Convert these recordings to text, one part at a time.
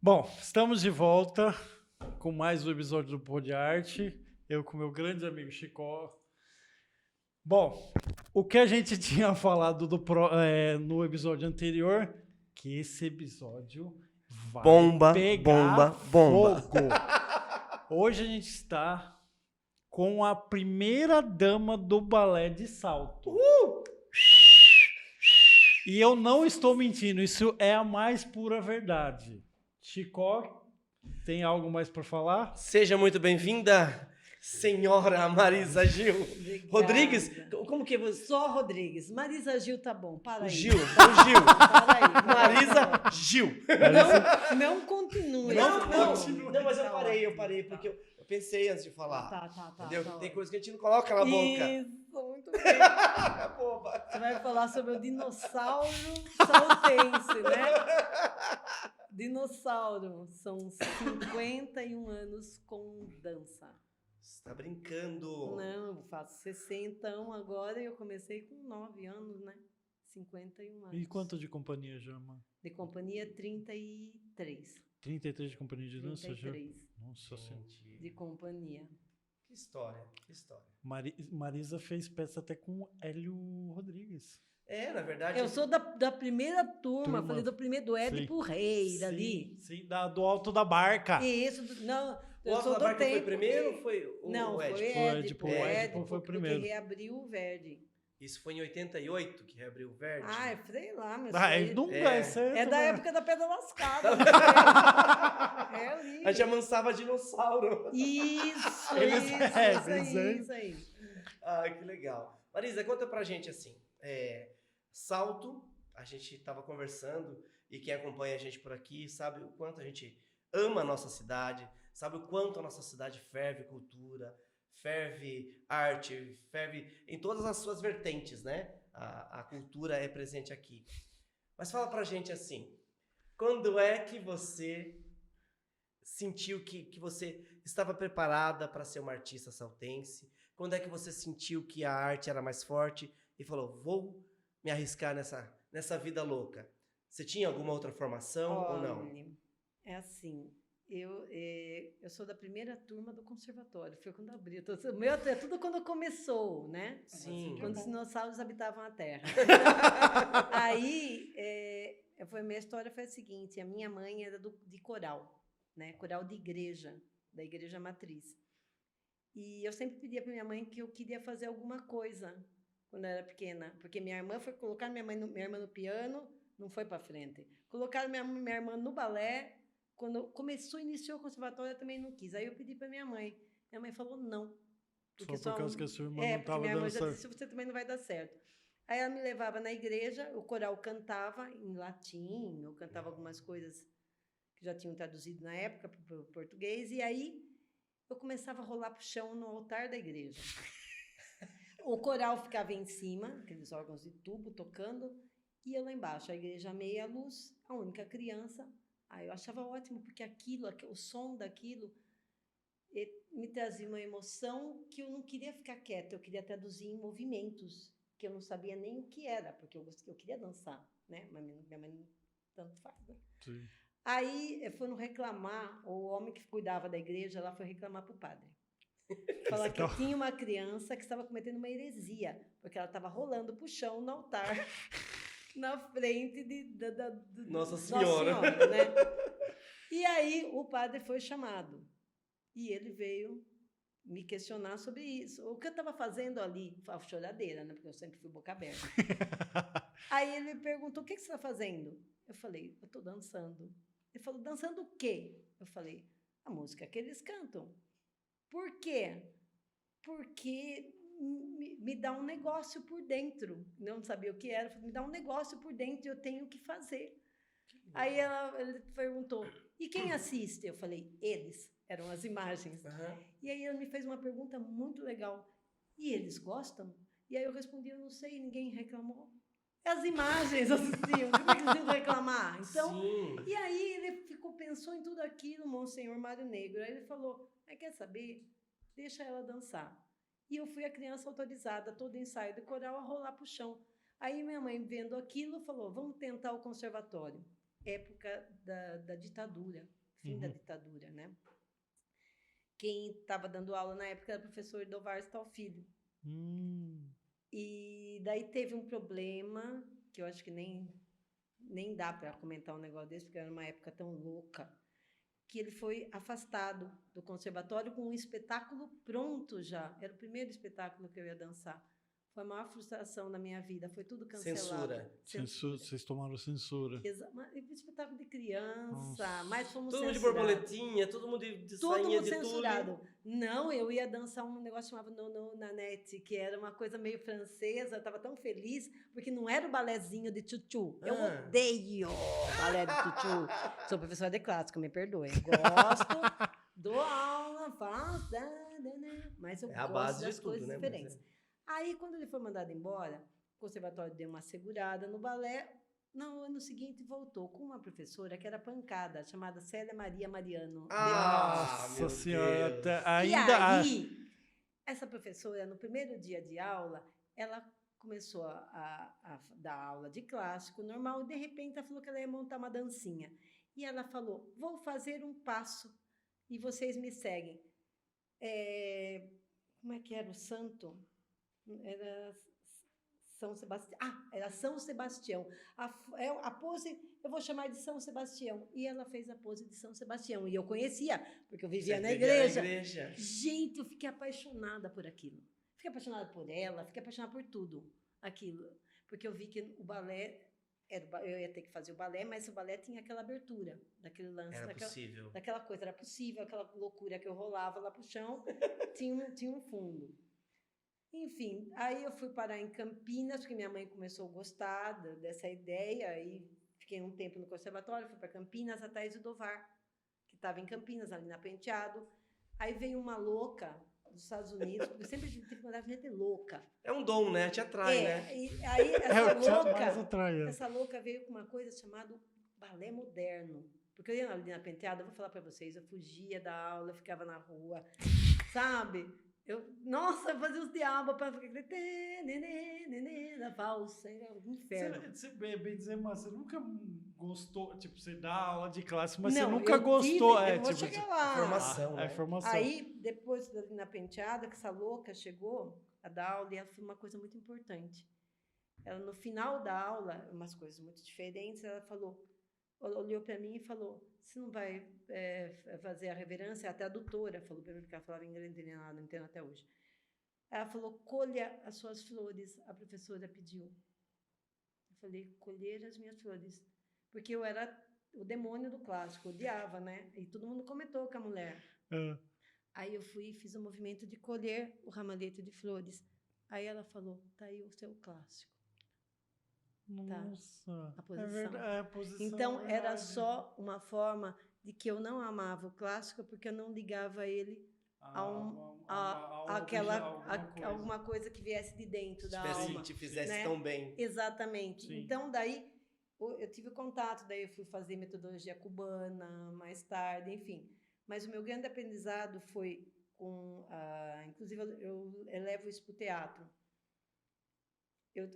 Bom, estamos de volta com mais um episódio do Pô de Arte. Eu com meu grande amigo Chicó. Bom, o que a gente tinha falado no episódio anterior, que esse episódio vai Bomba, pegar bomba, bomba. fogo. Hoje a gente está com a primeira dama do balé de salto. E eu não estou mentindo, isso é a mais pura verdade. Chicó, tem algo mais para falar? Seja muito bem-vinda, senhora Marisa Gil. Obrigada. Rodrigues, como que você... Só Rodrigues. Marisa Gil tá bom, para O aí. Gil, o Gil. Para aí. Marisa Gil. Não continue. Não, mas eu Tá parei, ótimo. porque eu pensei antes de falar. Tá. Entendeu? Tá Tem ótimo. coisa que a gente não coloca na boca. Isso, muito bem. Boba. Você vai falar sobre o dinossauro saltense, né? Dinossauro. São 51 anos com dança. Você tá brincando. Não, eu faço 60 agora e eu comecei com 9 anos, né? 51 anos. E quanto de companhia já, mano? De companhia, 33. 33 de companhia de dança já? 33 Nossa Senhora. Gente, de companhia. que história, que história. Marisa fez peça até com o Hélio Rodrigues. É, na verdade... Eu sou da primeira turma, Turma. falei do primeiro, do Édipo Rei, ali. Sim, do alto da barca. Isso, não, O eu Alto sou da do Barca tempo. foi primeiro ou foi o Não, foi Édipo? Édipo. O Édipo foi o primeiro. Porque reabriu o Verdi. Isso foi em 88 que reabriu o Verde? Ai, sei lá, meu Ele nunca é certo. É da né? época da Pedra Lascada. É ali. A gente amansava dinossauro. Isso, Eles- isso aí. Ai, que legal. Marisa, conta pra gente assim. Salto, a gente tava conversando e quem acompanha a gente por aqui sabe o quanto a gente ama a nossa cidade, sabe o quanto a nossa cidade ferve cultura, ferve arte, ferve em todas as suas vertentes, né? A cultura é presente aqui. Mas fala pra gente assim, quando é que você sentiu que você estava preparada para ser uma artista saltense? Quando é que você sentiu que a arte era mais forte e falou, vou me arriscar nessa vida louca? Você tinha alguma outra formação ou não? Olha, é assim, eu sou da primeira turma do conservatório, foi quando abriu. O meu é tudo quando começou, né? Sim. Quando os dinossauros habitavam a Terra. Aí, minha história foi a seguinte, a minha mãe era de coral, né? Coral de igreja, da igreja matriz. E eu sempre pedia para minha mãe que eu queria fazer alguma coisa quando eu era pequena, porque minha irmã foi colocar minha irmã no piano, não foi para frente. Colocaram minha irmã no balé, quando iniciou o conservatório, eu também não quis. Aí eu pedi para minha mãe. Minha mãe falou não. Só por causa que a sua irmã não porque estava minha dando irmã já certo. disse, você também não vai dar certo. Aí ela me levava na igreja, o coral cantava em latim, eu cantava algumas coisas que já tinham traduzido na época para o português, e aí eu começava a rolar para o chão no altar da igreja. O coral ficava em cima, aqueles órgãos de tubo tocando, e eu lá embaixo, a igreja à meia luz, a única criança. Aí eu achava ótimo, porque o som daquilo me trazia uma emoção que eu não queria ficar quieta, eu queria traduzir em movimentos, que eu não sabia nem o que era, porque eu queria dançar, né? Mas minha mãe tanto faz, né? Sim. Aí foram reclamar, o homem que cuidava da igreja lá foi reclamar para o padre. Falar que tinha uma criança que estava cometendo uma heresia, porque ela estava rolando para o chão no altar, na frente da Nossa Senhora, né? E aí o padre foi chamado, e ele veio me questionar sobre isso. O que eu estava fazendo ali, a choradeira, né? Porque eu sempre fui boca aberta. Aí ele me perguntou, o que você está fazendo? Eu falei, eu estou dançando. Ele falou, dançando o quê? Eu falei, a música que eles cantam. Por quê? Porque me dá um negócio por dentro. Eu não sabia o que era, me dá um negócio por dentro e eu tenho que fazer. Aí ele perguntou, e quem assiste? Eu falei, eles. Eram as imagens. Uhum. E aí ele me fez uma pergunta muito legal. E eles gostam? E aí eu respondi, eu não sei, ninguém reclamou. As imagens assistiam, como é que eles iam reclamar? Então, Sim. e aí ele pensou em tudo aquilo, Monsenhor Mário Negro. Aí ele falou, quer saber? Deixa ela dançar. E eu fui a criança autorizada, todo ensaio de coral, a rolar para o chão. Aí minha mãe, vendo aquilo, falou, vamos tentar o conservatório. época da ditadura, fim da ditadura, né? Quem estava dando aula na época era o professor Edovar Stalfilho. E daí teve um problema, que eu acho que nem dá para comentar um negócio desse, porque era uma época tão louca, que ele foi afastado do conservatório com um espetáculo pronto já. Era o primeiro espetáculo que eu ia dançar. Foi a maior frustração da minha vida. Foi tudo cancelado. Censura. Vocês tomaram censura. Espetáculo de criança, Nossa. mas fomos Todo mundo de censurados. borboletinha, todo mundo de Todo sainha mundo de tule. censurado. Não, eu ia dançar um negócio chamado Nono Nanette, que era uma coisa meio francesa. Eu estava tão feliz, porque não era o balézinho de tchutchu. Eu odeio balé de tchutchu. Sou professora de clássico, me perdoe. Gosto, dou aula, faço, mas eu É a gosto base das de tudo, coisas né? diferentes. Aí, quando ele foi mandado embora, o conservatório deu uma segurada no balé. No ano seguinte, voltou com uma professora que era pancada, chamada Célia Maria Mariano. Nossa meu senhora. Deus. E Ainda. aí, essa professora, no primeiro dia de aula, ela começou a dar aula de clássico normal e, de repente, ela falou que ela ia montar uma dancinha. E ela falou, vou fazer um passo e vocês me seguem. Como é que era o santo? Era São Sebastião. Era São Sebastião. A pose eu vou chamar de São Sebastião. E ela fez a pose de São Sebastião. E eu conhecia, porque eu vivia na igreja. Gente, eu fiquei apaixonada por aquilo. Fiquei apaixonada por ela, fiquei apaixonada por tudo aquilo. Porque eu vi que o balé, eu ia ter que fazer o balé, mas o balé tinha aquela abertura, daquele lance. Daquela coisa, era possível, aquela loucura que eu rolava lá pro chão, tinha um fundo. Enfim, aí eu fui parar em Campinas, porque minha mãe começou a gostar dessa ideia, e fiquei um tempo no conservatório, fui para Campinas, a Thaís Udovar, que estava em Campinas, ali na Penteado. Aí veio uma louca dos Estados Unidos, porque eu sempre tive que mandar gente louca. É um dom, né? Te atrai, né? E aí essa louca veio com uma coisa chamada balé moderno. Porque eu ia ali na Penteado, eu vou falar para vocês, eu fugia da aula, eu ficava na rua, sabe? Eu fazia os diabos para ficar na valsa, era um inferno. Você bem dizer, mas você nunca gostou, tipo, você dá aula de classe, mas não, você nunca gostou. Eu vou chegar lá. Formação, né? Formação. Aí, depois na Penteada, que essa louca chegou a dar aula, e ela foi uma coisa muito importante. Ela, no final da aula, umas coisas muito diferentes, ela olhou para mim e falou, você não vai fazer a reverência? Até a doutora falou para mim, porque ela falava inglês, não entendia nada, não entendo até hoje. Ela falou, colha as suas flores, a professora pediu. Eu falei, colher as minhas flores. Porque eu era o demônio do clássico, odiava, né? E todo mundo comentou com a mulher. Aí eu fui e fiz o movimento de colher o ramalhete de flores. Aí ela falou, tá aí o seu clássico. Nossa, a posição. É verdade, a posição. Então, era só uma forma de que eu não amava o clássico, porque eu não ligava ele alguma coisa que viesse de dentro da alma. Te fizesse né? tão bem. Exatamente. Sim. Então, daí, eu tive contato, daí eu fui fazer metodologia cubana mais tarde, enfim. Mas o meu grande aprendizado foi com... inclusive, eu levo isso para o teatro.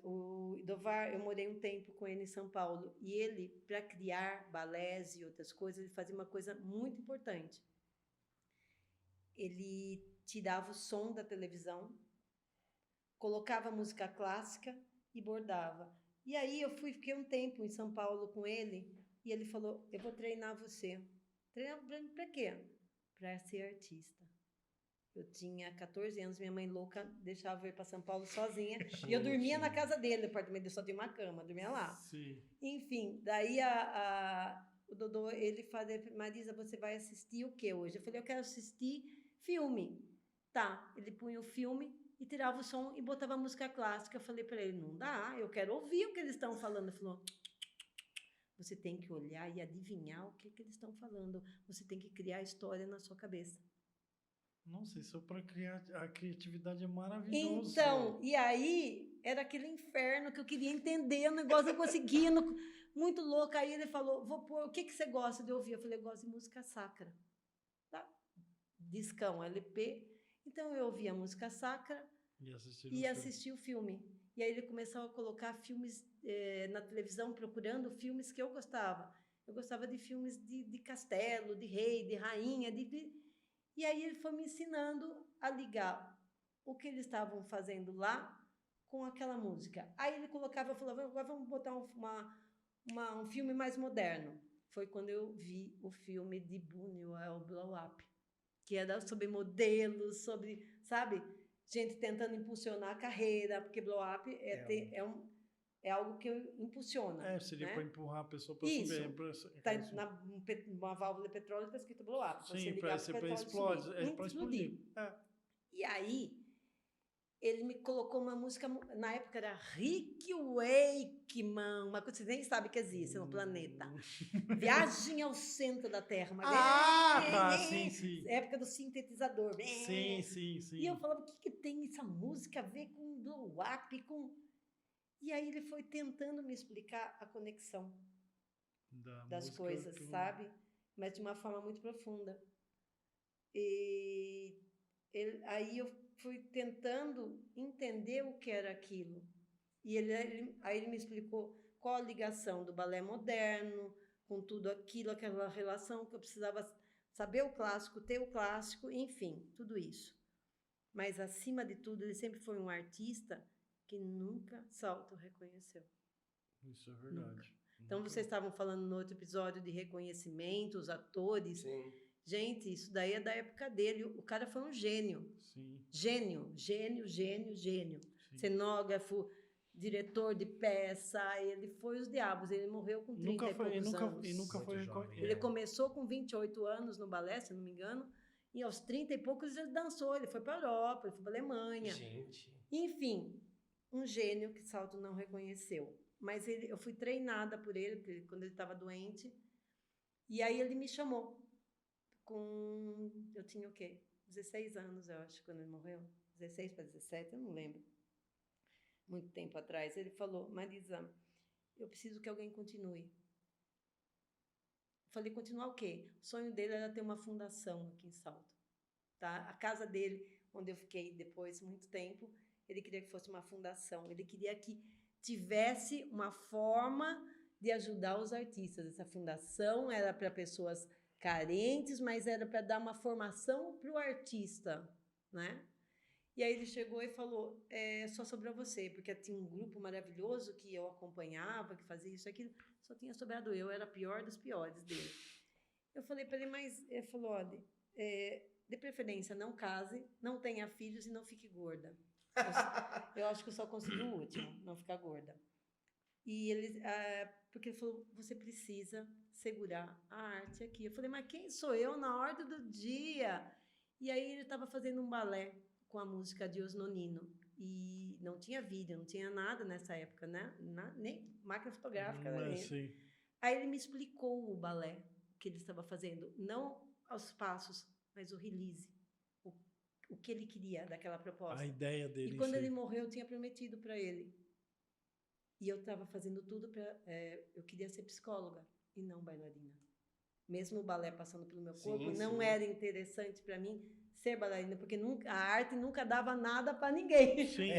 O Edovar, eu morei um tempo com ele em São Paulo, e ele, para criar balés e outras coisas, ele fazia uma coisa muito importante. Ele tirava o som da televisão, colocava música clássica e bordava. E aí eu fiquei um tempo em São Paulo com ele, e ele falou, eu vou treinar você. Treinar para quê? Para ser artista. Eu tinha 14 anos, minha mãe louca deixava eu ir para São Paulo sozinha. E eu dormia na casa dele, no apartamento dele só tinha uma cama, dormia lá. Sim. Enfim, daí o Dodô, ele falou, Marisa, você vai assistir o que hoje? Eu falei, eu quero assistir filme. Tá, ele punha o filme e tirava o som e botava a música clássica. Eu falei para ele, não dá, eu quero ouvir o que eles estão falando. Ele falou, você tem que olhar e adivinhar o que eles estão falando. Você tem que criar a história na sua cabeça. Nossa, isso para criar a criatividade é maravilhoso. Então, e aí era aquele inferno que eu queria entender, o negócio não conseguia, muito louco. Aí ele falou, vou pôr, o que você gosta de ouvir? Eu falei, eu gosto de música sacra. Tá? Discão, LP. Então eu ouvia música sacra e assistia o filme. E aí ele começou a colocar filmes na televisão, procurando filmes que eu gostava. Eu gostava de filmes de castelo, de rei, de rainha. E aí ele foi me ensinando a ligar o que eles estavam fazendo lá com aquela música. Aí ele colocava, falava, agora vamos botar um filme mais moderno. Foi quando eu vi o filme de Buñuel, Blow Up, que era sobre modelos, sobre, sabe, gente tentando impulsionar a carreira, porque Blow Up é algo que impulsiona. Seria né? para empurrar a pessoa para Isso. subir. Tá numa válvula de petróleo está escrito Blow Up. Sim, você ligar pro petróleo explode. subir. Para explodir. E aí, ele me colocou uma música, na época era Rick Wakeman, uma coisa que você nem sabe que existe no planeta. Viagem ao centro da Terra. Sim. Época do sintetizador. Sim. E eu falava, o que tem essa música a ver com Blow Up, E aí ele foi tentando me explicar a conexão das coisas, sabe? Mas de uma forma muito profunda. Aí eu fui tentando entender o que era aquilo. E aí ele me explicou qual a ligação do balé moderno, com tudo aquilo, aquela relação que eu precisava saber o clássico, ter o clássico, enfim, tudo isso. Mas, acima de tudo, ele sempre foi um artista que nunca se auto-reconheceu. Isso é verdade. Nunca. Então, vocês estavam falando no outro episódio de reconhecimento, os atores. Sim. Gente, isso daí é da época dele. O cara foi um gênio. Sim. Gênio. Sim. Cenógrafo, diretor de peça, ele foi os diabos. Ele morreu com 30 e poucos anos. E nunca foi jovem. Ele começou com 28 anos no balé, se não me engano, e aos 30 e poucos ele dançou. Ele foi para a Europa, ele foi para a Alemanha. Gente. Enfim, um gênio que Salto não reconheceu. Mas eu fui treinada por ele, quando ele estava doente. E aí ele me chamou. Eu tinha o quê? 16 anos, eu acho, quando ele morreu. 16 para 17, eu não lembro. Muito tempo atrás. Ele falou, Marisa, eu preciso que alguém continue. Eu falei, continuar o quê? O sonho dele era ter uma fundação aqui em Salto. Tá? A casa dele, onde eu fiquei depois, muito tempo, ele queria que fosse uma fundação. Ele queria que tivesse uma forma de ajudar os artistas. Essa fundação era para pessoas carentes, mas era para dar uma formação para o artista, né? E aí ele chegou e falou, só sobrou você, porque tinha um grupo maravilhoso que eu acompanhava, que fazia isso e aquilo, só tinha sobrado eu, era a pior dos piores dele. Eu falei para ele, mas ele falou, olha, de preferência não case, não tenha filhos e não fique gorda. Eu acho que eu só consegui o último, não ficar gorda. E ele, porque ele falou, você precisa segurar a arte aqui. Eu falei, mas quem sou eu na ordem do dia? E aí ele estava fazendo um balé com a música de Osnonino. E não tinha vídeo, não tinha nada nessa época, né? Nem máquina fotográfica. Aí ele me explicou o balé que ele estava fazendo. Não aos passos, mas o release. O que ele queria daquela proposta. A ideia dele. E quando ele morreu, eu tinha prometido para ele. E eu estava fazendo tudo para... eu queria ser psicóloga e não bailarina. Mesmo o balé passando pelo meu corpo, não era interessante para mim ser bailarina, porque a arte nunca dava nada para ninguém. Sim.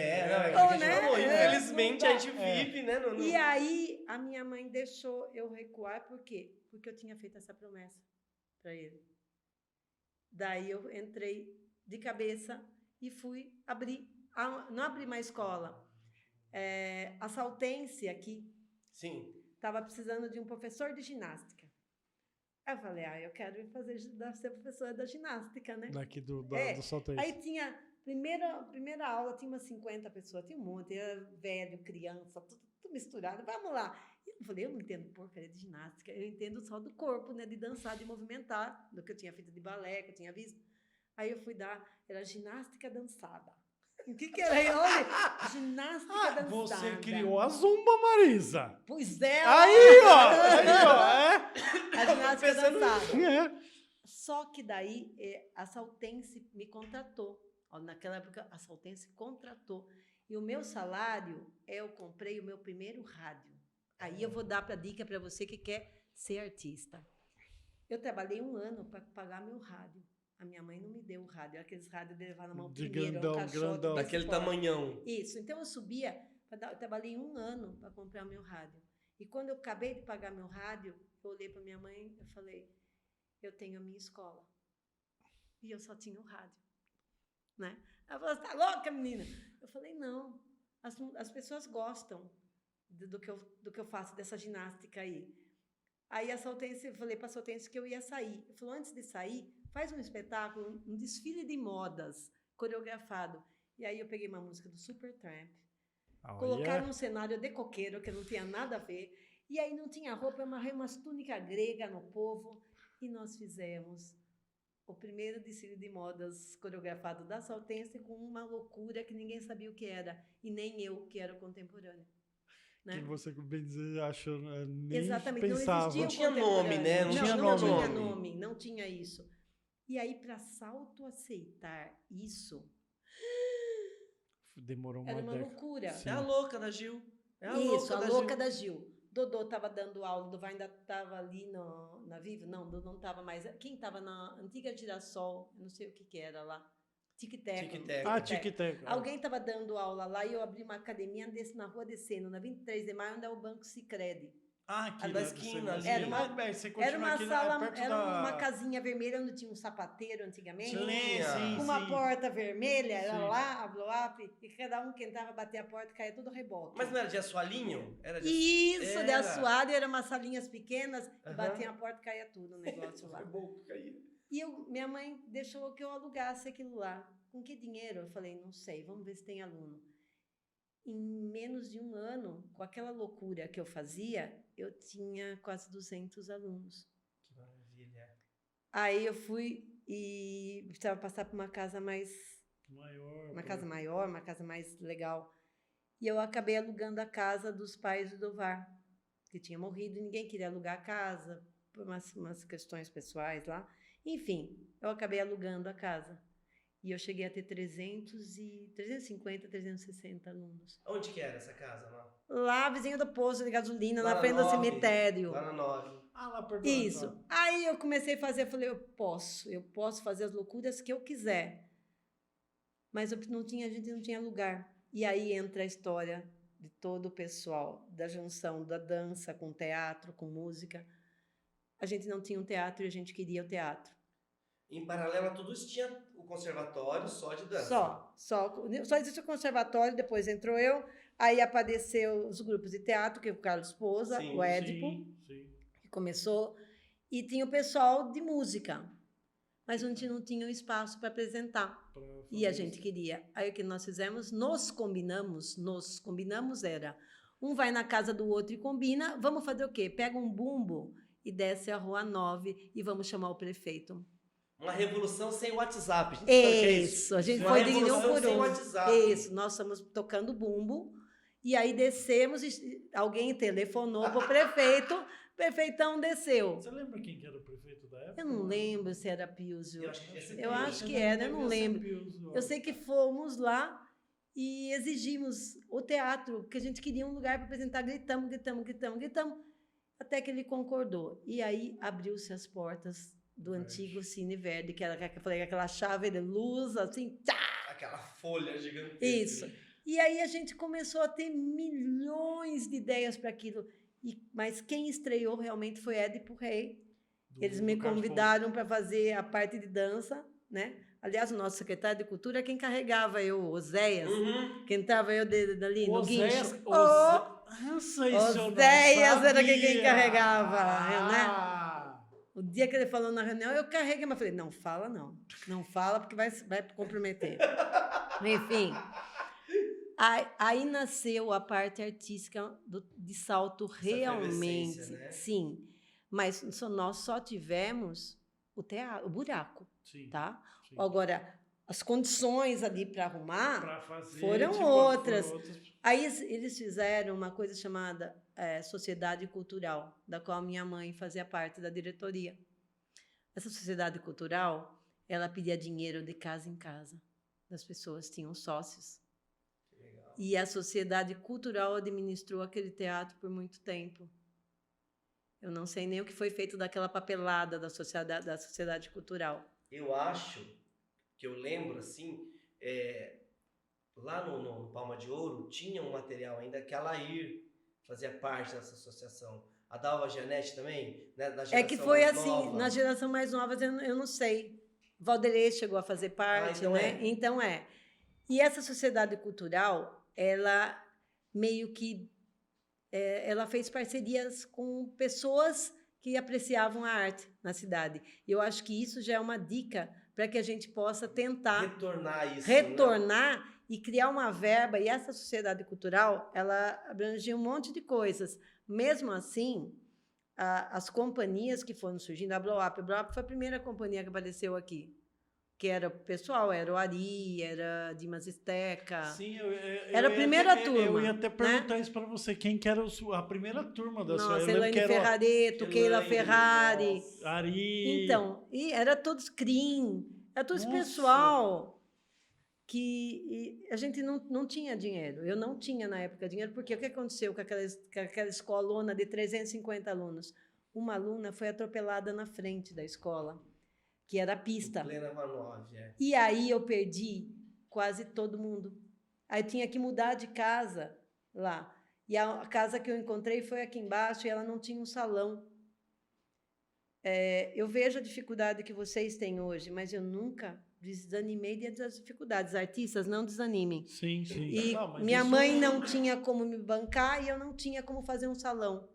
Infelizmente, a gente vive, né? E aí, a minha mãe deixou eu recuar, por quê? Porque eu tinha feito essa promessa para ele. Daí eu entrei de cabeça e fui não abrir uma escola. A Saltense aqui estava precisando de um professor de ginástica. Aí eu falei, eu quero ser professora da ginástica, né? Daqui do Saltense. Aí tinha, primeira aula, tinha umas 50 pessoas, tinha um monte, era velho, criança, tudo misturado, vamos lá. E eu falei, eu não entendo porcaria de ginástica, eu entendo só do corpo, né? De dançar, de movimentar, do que eu tinha feito de balé, que eu tinha visto. Aí eu fui era ginástica dançada. O que era? Olha, ginástica dançada. Você criou a Zumba, Marisa. Pois é. Aí, ó. A ginástica dançada. Só que daí a Saltense me contratou. Naquela época, a Saltense contratou. E o meu salário, eu comprei o meu primeiro rádio. Aí eu vou dar a dica para você que quer ser artista. Eu trabalhei 1 ano para pagar meu rádio. A minha mãe não me deu o rádio, aqueles rádios de levar na mão primeiro, grandão. Daquele tamanhão. Isso, então eu subia, eu trabalhei 1 ano para comprar meu rádio. E quando eu acabei de pagar meu rádio, eu olhei para minha mãe e falei, eu tenho a minha escola. E eu só tinha o rádio, né? Ela falou, você tá louca, menina? Eu falei, não, as pessoas gostam do que eu faço, dessa ginástica aí. Aí a Saltense, eu falei para a Saltense que eu ia sair. Eu falou, antes de sair, faz um espetáculo, um desfile de modas coreografado. E aí eu peguei uma música do Supertramp, colocaram um cenário de coqueiro, que não tinha nada a ver, e aí não tinha roupa, eu amarrei umas túnicas gregas no povo, e nós fizemos o primeiro desfile de modas coreografado da Saltense com uma loucura que ninguém sabia o que era, e nem eu, que era o contemporâneo. Né? Que você, bem dizer, achou, nem Exatamente, pensava. não existia Não tinha nome, né? Não tinha nome, não tinha isso. E aí, para Salto aceitar isso, demorou uma era uma década. loucura. É a louca da Gil. É a Isso, louca a da louca Gil. da Gil. Dodô estava dando aula, Dodô ainda estava ali na Vivo? Não, Dodô não estava mais. Quem estava na antiga Girassol, eu não sei o que era lá. Tic-Teco. Tic-Teco. Ah, Tic-Teco. Alguém estava dando aula lá e eu abri uma academia na rua descendo, na 23 de maio, onde é o Banco Sicredi. Aqui A da esquina ali. Era uma- você Era continua uma aqui sala, perto era da... uma casinha vermelha onde tinha um sapateiro antigamente. Tinha. Com uma porta vermelha, era Sim. lá, a blow-up, e cada um que entrava, batia a porta, caía tudo reboque. Mas não era de assoalhinho? Era de Isso, de Era. assoalho, eram umas salinhas pequenas, e Aham. batia a porta, caía tudo o negócio lá. Foi bom que caía. E minha mãe deixou que eu alugasse aquilo lá. Com que dinheiro? Eu falei, não sei, vamos ver se tem aluno. Em menos de um ano, com aquela loucura que eu fazia, eu tinha quase 200 alunos. Que maravilha. Aí eu fui e precisava passar por uma casa mais... Maior. Uma casa maior, uma casa mais legal. E eu acabei alugando a casa dos pais do Dovar, que tinha morrido e ninguém queria alugar a casa, por umas questões pessoais lá. Enfim, eu acabei alugando a casa. E eu cheguei a ter 350, 360 alunos. Onde que era essa casa, lá? Lá, vizinho do posto de gasolina, Lá na na frente do 9, cemitério. Lá na 9. Ah, lá perto Isso. Aí eu comecei a fazer, eu falei, eu posso fazer as loucuras que eu quiser. Mas a gente não tinha lugar. E aí entra a história de todo o pessoal, da junção da dança com teatro, com música. A gente não tinha um teatro e a gente queria o teatro. Em paralelo a tudo isso, tinha o conservatório só de dança. Só existe o conservatório, depois entrou eu, aí apareceu os grupos de teatro, que é o Carlos Pousa, Sim, o Édipo, que começou, e tinha o pessoal de música, mas a gente não tinha um espaço para apresentar. E a gente queria. Aí o que nós fizemos? Nos combinamos era, um vai na casa do outro e combina, vamos fazer o quê? Pega um bumbo e desce a Rua 9 e vamos chamar o prefeito. Uma revolução sem WhatsApp. Isso, a gente foi de um revolução por sem um. WhatsApp. Isso, nós estamos tocando bumbo, e aí descemos, e alguém telefonou para o prefeito, o prefeitão desceu. Você lembra quem que era o prefeito da época? Eu não lembro se era Písio. Eu acho que devia ser Eu Písio. acho que era, eu não lembro. Písio. Eu sei que fomos lá e exigimos o teatro, porque a gente queria um lugar para apresentar, gritamos, até que ele concordou. E aí abriu-se as portas do antigo Cine Verde, que era aquela chave de luz, assim, tá! Aquela folha gigantesca. Isso. E aí a gente começou a ter milhões de ideias para aquilo. Mas quem estreou realmente foi Édipo Rei. Eles me convidaram para fazer a parte de dança, né? Aliás, o nosso secretário de Cultura, quem carregava eu, Oséias, que entrava eu dali no guincho. Oséias era quem carregava, né? O dia que ele falou na reunião, eu carreguei, mas falei, não fala não. Não fala porque vai comprometer. Enfim. Aí nasceu a parte artística de Salto realmente. Né? Sim. Mas nós só tivemos o buraco. Sim, tá? sim. Agora, as condições ali para arrumar pra fazer, foram outras. Aí eles fizeram uma coisa chamada Sociedade Cultural, da qual minha mãe fazia parte da diretoria. Essa Sociedade Cultural, ela pedia dinheiro de casa em casa. As pessoas tinham sócios. Legal. E a Sociedade Cultural administrou aquele teatro por muito tempo. Eu não sei nem o que foi feito daquela papelada da Sociedade Cultural. Eu acho que eu lembro, assim, lá no Palma de Ouro, tinha um material ainda que a Lair fazia parte dessa associação? A Dalva Gianetti também? Né? Da É que geração foi mais assim, nova? na geração mais nova, eu não sei. Valderê chegou a fazer parte, então né? é. Então é. E essa sociedade cultural, ela meio que ela fez parcerias com pessoas que apreciavam a arte na cidade. E eu acho que isso já é uma dica para que a gente possa tentar Retornar isso, retornar e criar uma verba. E essa sociedade cultural, ela abrangia um monte de coisas. Mesmo assim, as companhias que foram surgindo, a Blow Up foi a primeira companhia que apareceu aqui. Que era o pessoal, era o Ari, era Dimas Esteca. Sim, era a primeira turma. Eu ia até perguntar né? isso para você, quem que era a primeira turma da sua? Nossa, Elaine Ferrareto, Keila Ferrari. Nossa. Ari. Então, e era todos CRIM, era todo esse Nossa. pessoal que a gente não tinha dinheiro. Eu não tinha na época dinheiro, porque o que aconteceu com aquela escolona de 350 alunos? Uma aluna foi atropelada na frente da escola, que era a pista. Plena Vanove, E aí eu perdi quase todo mundo. Aí tinha que mudar de casa lá. E a casa que eu encontrei foi aqui embaixo e ela não tinha um salão. Eu vejo a dificuldade que vocês têm hoje, mas eu nunca desanimei diante das dificuldades. Artistas, não desanimem. Sim, sim. E minha mãe não tinha como me bancar e eu não tinha como fazer um salão.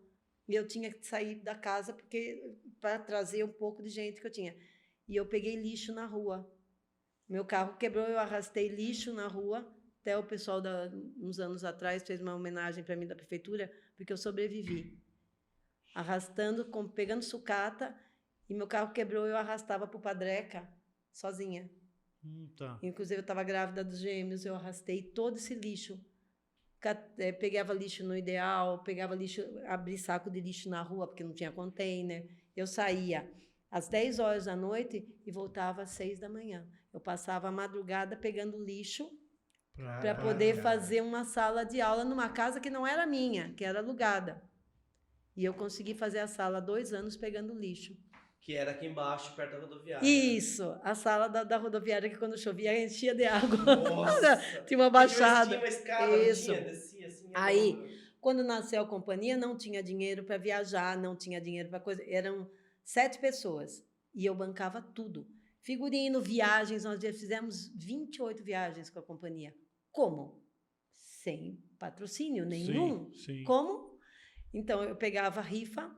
E eu tinha que sair da casa para trazer um pouco de gente que eu tinha. E eu peguei lixo na rua. Meu carro quebrou, eu arrastei lixo na rua. Até o pessoal, uns anos atrás, fez uma homenagem para mim da prefeitura, porque eu sobrevivi. Arrastando, pegando sucata, e meu carro quebrou, eu arrastava para o Padreca, sozinha. Tá. Inclusive, eu estava grávida dos gêmeos, eu arrastei todo esse lixo. Pegava lixo no Ideal, pegava lixo, abri saco de lixo na rua, porque não tinha container. Eu saía às 10 horas da noite e voltava às 6 da manhã. Eu passava a madrugada pegando lixo para poder fazer uma sala de aula numa casa que não era minha, que era alugada. E eu consegui fazer a sala há 2 anos pegando lixo. Que era aqui embaixo, perto da rodoviária. Isso, a sala da rodoviária, que quando chovia enchia de água. Nossa! Tinha uma baixada. Tinha uma escada, Isso. descia assim. Aí, quando nasceu a companhia, não tinha dinheiro para viajar, não tinha dinheiro para coisa. Eram 7 pessoas e eu bancava tudo. Figurino, viagens, nós já fizemos 28 viagens com a companhia. Como? Sem patrocínio nenhum. Sim. Como? Então, eu pegava a rifa,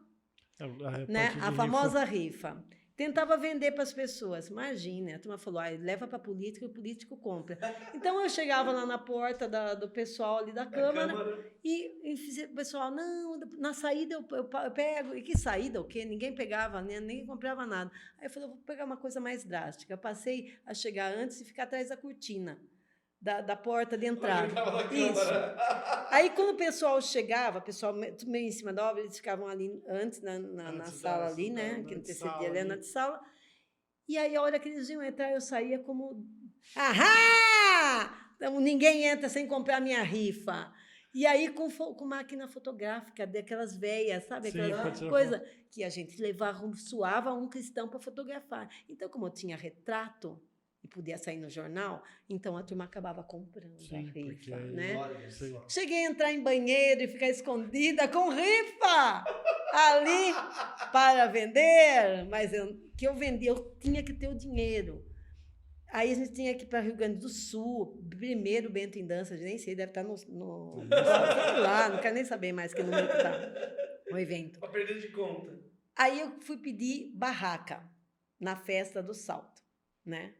né? A famosa rifa. Tentava vender para as pessoas. Imagina, a turma falou, leva para político e o político compra. Então, eu chegava lá na porta do pessoal ali da Câmara e o pessoal, não, na saída eu pego. E que saída o quê? Ninguém pegava, nem comprava nada. Aí eu falei, vou pegar uma coisa mais drástica. Eu passei a chegar antes e ficar atrás da cortina. Da porta de entrada. Isso. Aí, quando o pessoal chegava, meio em cima da obra, eles ficavam ali antes, na sala ali, né? Que antecedia ali na sala. E aí, a hora que eles iam entrar, eu saía como... Ahá! Então, ninguém entra sem comprar minha rifa. E aí, com máquina fotográfica, daquelas velhas, sabe? Aquela coisa que a gente suava um cristão para fotografar. Então, como eu tinha retrato, e podia sair no jornal, então a turma acabava comprando a rifa, né? Cheguei a entrar em banheiro e ficar escondida com rifa ali para vender, mas que eu vendi, eu tinha que ter o dinheiro. Aí a gente tinha que ir para Rio Grande do Sul, primeiro Bento em Dança, nem sei, deve estar lá, não quero nem saber mais que número que está o evento. Para perder de conta. Aí eu fui pedir barraca na festa do Salto, né?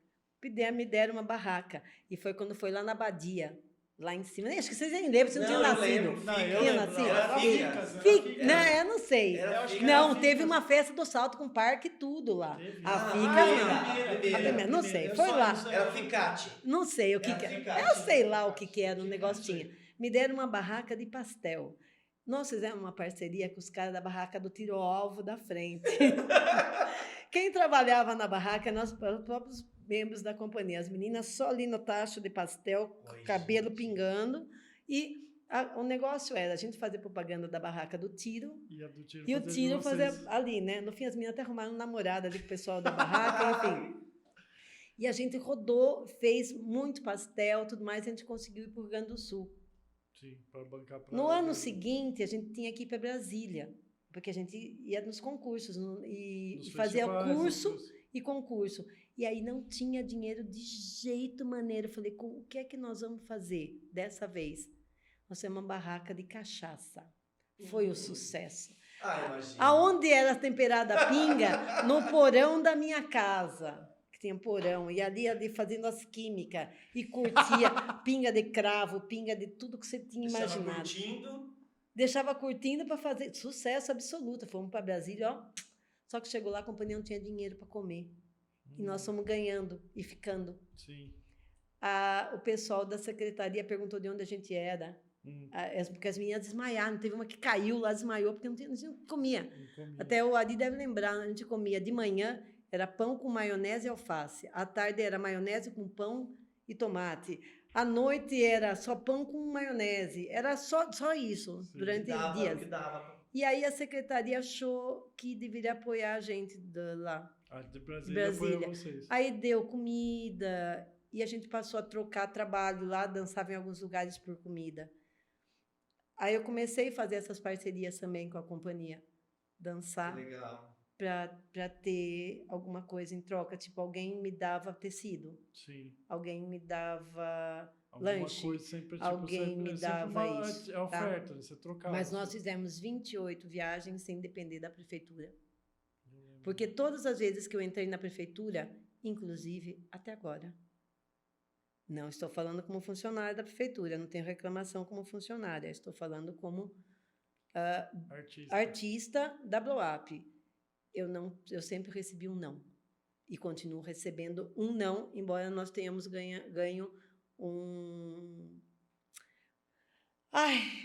Me deram uma barraca. E foi quando foi lá na Abadia, lá em cima. Acho que vocês nem lembram, você não tinha nascido. Eu não sei. Não, teve uma festa do Salto com parque e tudo lá. A Fica, não. Não sei, foi lá. Era Ficate. Não sei o que era. Eu sei lá o que era, o negócio tinha. Me deram uma barraca de pastel. Nós fizemos uma parceria com os caras da barraca do tiro ao alvo da frente. Quem trabalhava na barraca eram os próprios membros da companhia. As meninas só ali no tacho de pastel, cabelo pingando. E o negócio era a gente fazer propaganda da barraca do tiro. E o tiro fazer ali, né? No fim, as meninas até arrumaram um namorado ali com o pessoal da barraca, enfim. E a gente rodou, fez muito pastel, tudo mais, e a gente conseguiu ir para o Rio Grande do Sul. Sim, para bancar pra No ano seguinte, a gente tinha que ir para Brasília, porque a gente ia nos concursos e nos fazia festivais, curso nos- e concurso. E aí não tinha dinheiro de jeito maneiro. Eu falei, o que é que nós vamos fazer dessa vez? Nós temos uma barraca de cachaça. Foi o sucesso. Imagina. Aonde era temperada a pinga? No porão da minha casa, que tinha porão. E ali fazendo as químicas. E curtia pinga de cravo, pinga de tudo que você tinha Deixava imaginado. curtindo. Deixava curtindo para fazer sucesso absoluto. Fomos para Brasília, ó. Só que chegou lá, a companhia não tinha dinheiro para comer. E nós fomos ganhando e ficando. Sim. O pessoal da secretaria perguntou de onde a gente era. Porque as meninas desmaiaram. Teve uma que caiu lá, desmaiou, porque não comia. Não comia. Até o Adi deve lembrar, a gente comia de manhã, era pão com maionese e alface. À tarde era maionese com pão e tomate. À noite era só pão com maionese. Era só isso, Sim. durante Dava o dias. que dava. E aí a secretaria achou que deveria apoiar a gente lá. A de Brasília apoia vocês. Aí deu comida e a gente passou a trocar trabalho lá, dançava em alguns lugares por comida. Aí eu comecei a fazer essas parcerias também com a companhia. Dançar Legal. para ter alguma coisa em troca. Tipo, alguém me dava tecido. Sim. Alguém me dava Alguma lanche. coisa sempre, Alguém me dava uma isso, É oferta, você trocava. Mas nós fizemos 28 viagens sem depender da prefeitura. Porque todas as vezes que eu entrei na prefeitura, inclusive até agora, não estou falando como funcionária da prefeitura, não tenho reclamação como funcionária, estou falando como artista da Blow Up. Eu sempre recebi um não. E continuo recebendo um não, embora nós tenhamos ganho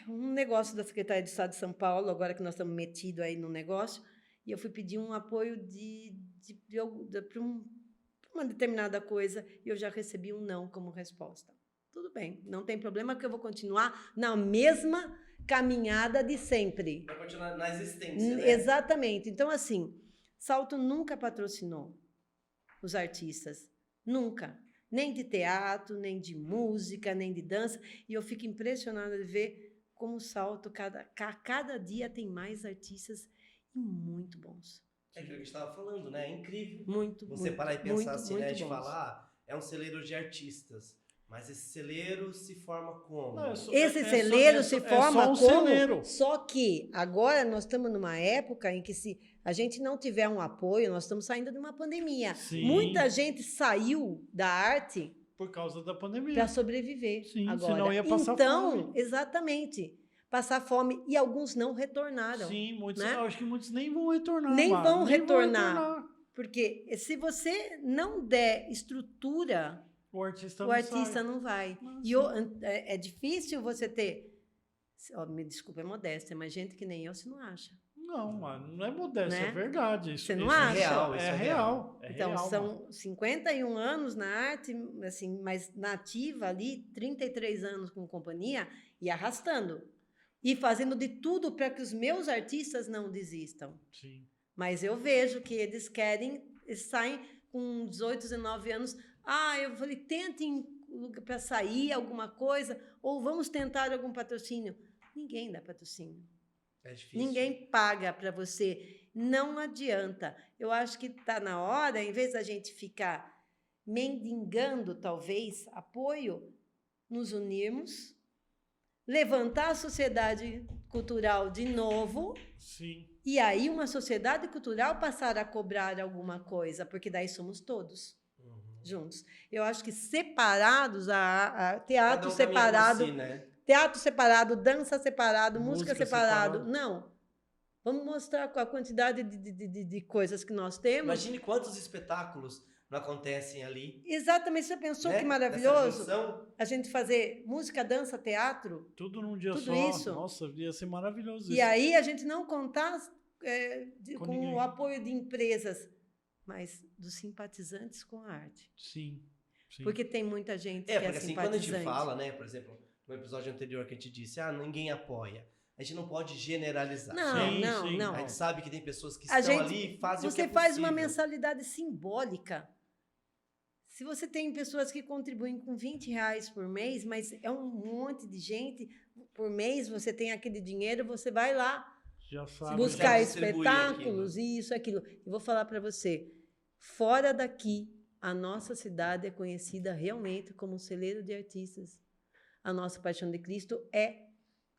um negócio da Secretaria de Estado de São Paulo, agora que nós estamos metidos aí no negócio, e eu fui pedir um apoio para uma determinada coisa, e eu já recebi um não como resposta. Tudo bem, não tem problema, que eu vou continuar na mesma caminhada de sempre. Vai continuar na existência, né? Exatamente. Então, assim, Salto nunca patrocinou os artistas. Nunca. Nem de teatro, nem de música, nem de dança. E eu fico impressionada de ver como o Salto, cada dia tem mais artistas e muito bons. É aquilo que a gente estava falando, né? É incrível. Muito, Você muito, parar e pensar muito, assim, né? muito De bons. falar, é um celeiro de artistas. Mas esse celeiro se forma como? Não, Esse celeiro se forma só um como... celeiro. Só que agora nós estamos numa época em que se a gente não tiver um apoio, nós estamos saindo de uma pandemia. Sim. Muita gente saiu da arte Por causa da pandemia. para sobreviver. Sim, agora. senão ia passar então, fome. Exatamente. Passar fome. E alguns não retornaram. Sim, muitos, né? eu acho que muitos nem vão retornar. Nem Mara, vão nem retornar. Porque se você não der estrutura, O artista o não artista sai. não vai. Não, E é difícil você ter... me desculpa, é modéstia, mas gente que nem eu, você não acha. Não, mano, não é modéstia, Né? é verdade. Isso, Você não isso acha? É real, isso É é real. É Então, real, são mano. 51 anos na arte, assim, mas na ativa ali, 33 anos com companhia e arrastando. E fazendo de tudo para que os meus artistas não desistam. Sim. Mas eu vejo que eles saem com 18, 19 anos. Eu falei, tentem para sair alguma coisa, ou vamos tentar algum patrocínio. Ninguém dá patrocínio. É difícil. Ninguém paga para você. Não adianta. Eu acho que está na hora, em vez da gente ficar mendigando, talvez, apoio, nos unirmos, levantar a sociedade cultural de novo. Sim. E aí uma sociedade cultural passar a cobrar alguma coisa, porque daí somos todos juntos. Eu acho que separados, teatro Cada um separado, caminha por si, né? teatro separado, dança separado, música Música separado. separado. Não. Vamos mostrar a quantidade de coisas que nós temos. Imagine quantos espetáculos não acontecem ali. Exatamente. Você pensou né? que Nessa maravilhoso junção. a gente fazer música, dança, teatro? Tudo num dia Tudo só. isso. Nossa, ia ser maravilhoso E isso. aí a gente não contar Com com ninguém. o apoio de empresas, mas dos simpatizantes com a arte. Sim. Sim. Porque tem muita gente que Porque é assim, quando a gente simpatizante. fala, né, por exemplo, no episódio anterior que a gente disse, ninguém apoia. A gente não pode generalizar. Não, Sim, não, sim. não. A gente sabe que tem pessoas que A estão gente- ali e fazem o que Você é faz uma possível. mensalidade simbólica. Se você tem pessoas que contribuem com R$ 20 por mês, mas é um monte de gente, por mês você tem aquele dinheiro, você vai lá Já sabe. buscar já distribuir espetáculos, isso, aquilo. Eu vou falar para você, fora daqui, a nossa cidade é conhecida realmente como celeiro de artistas. A nossa Paixão de Cristo é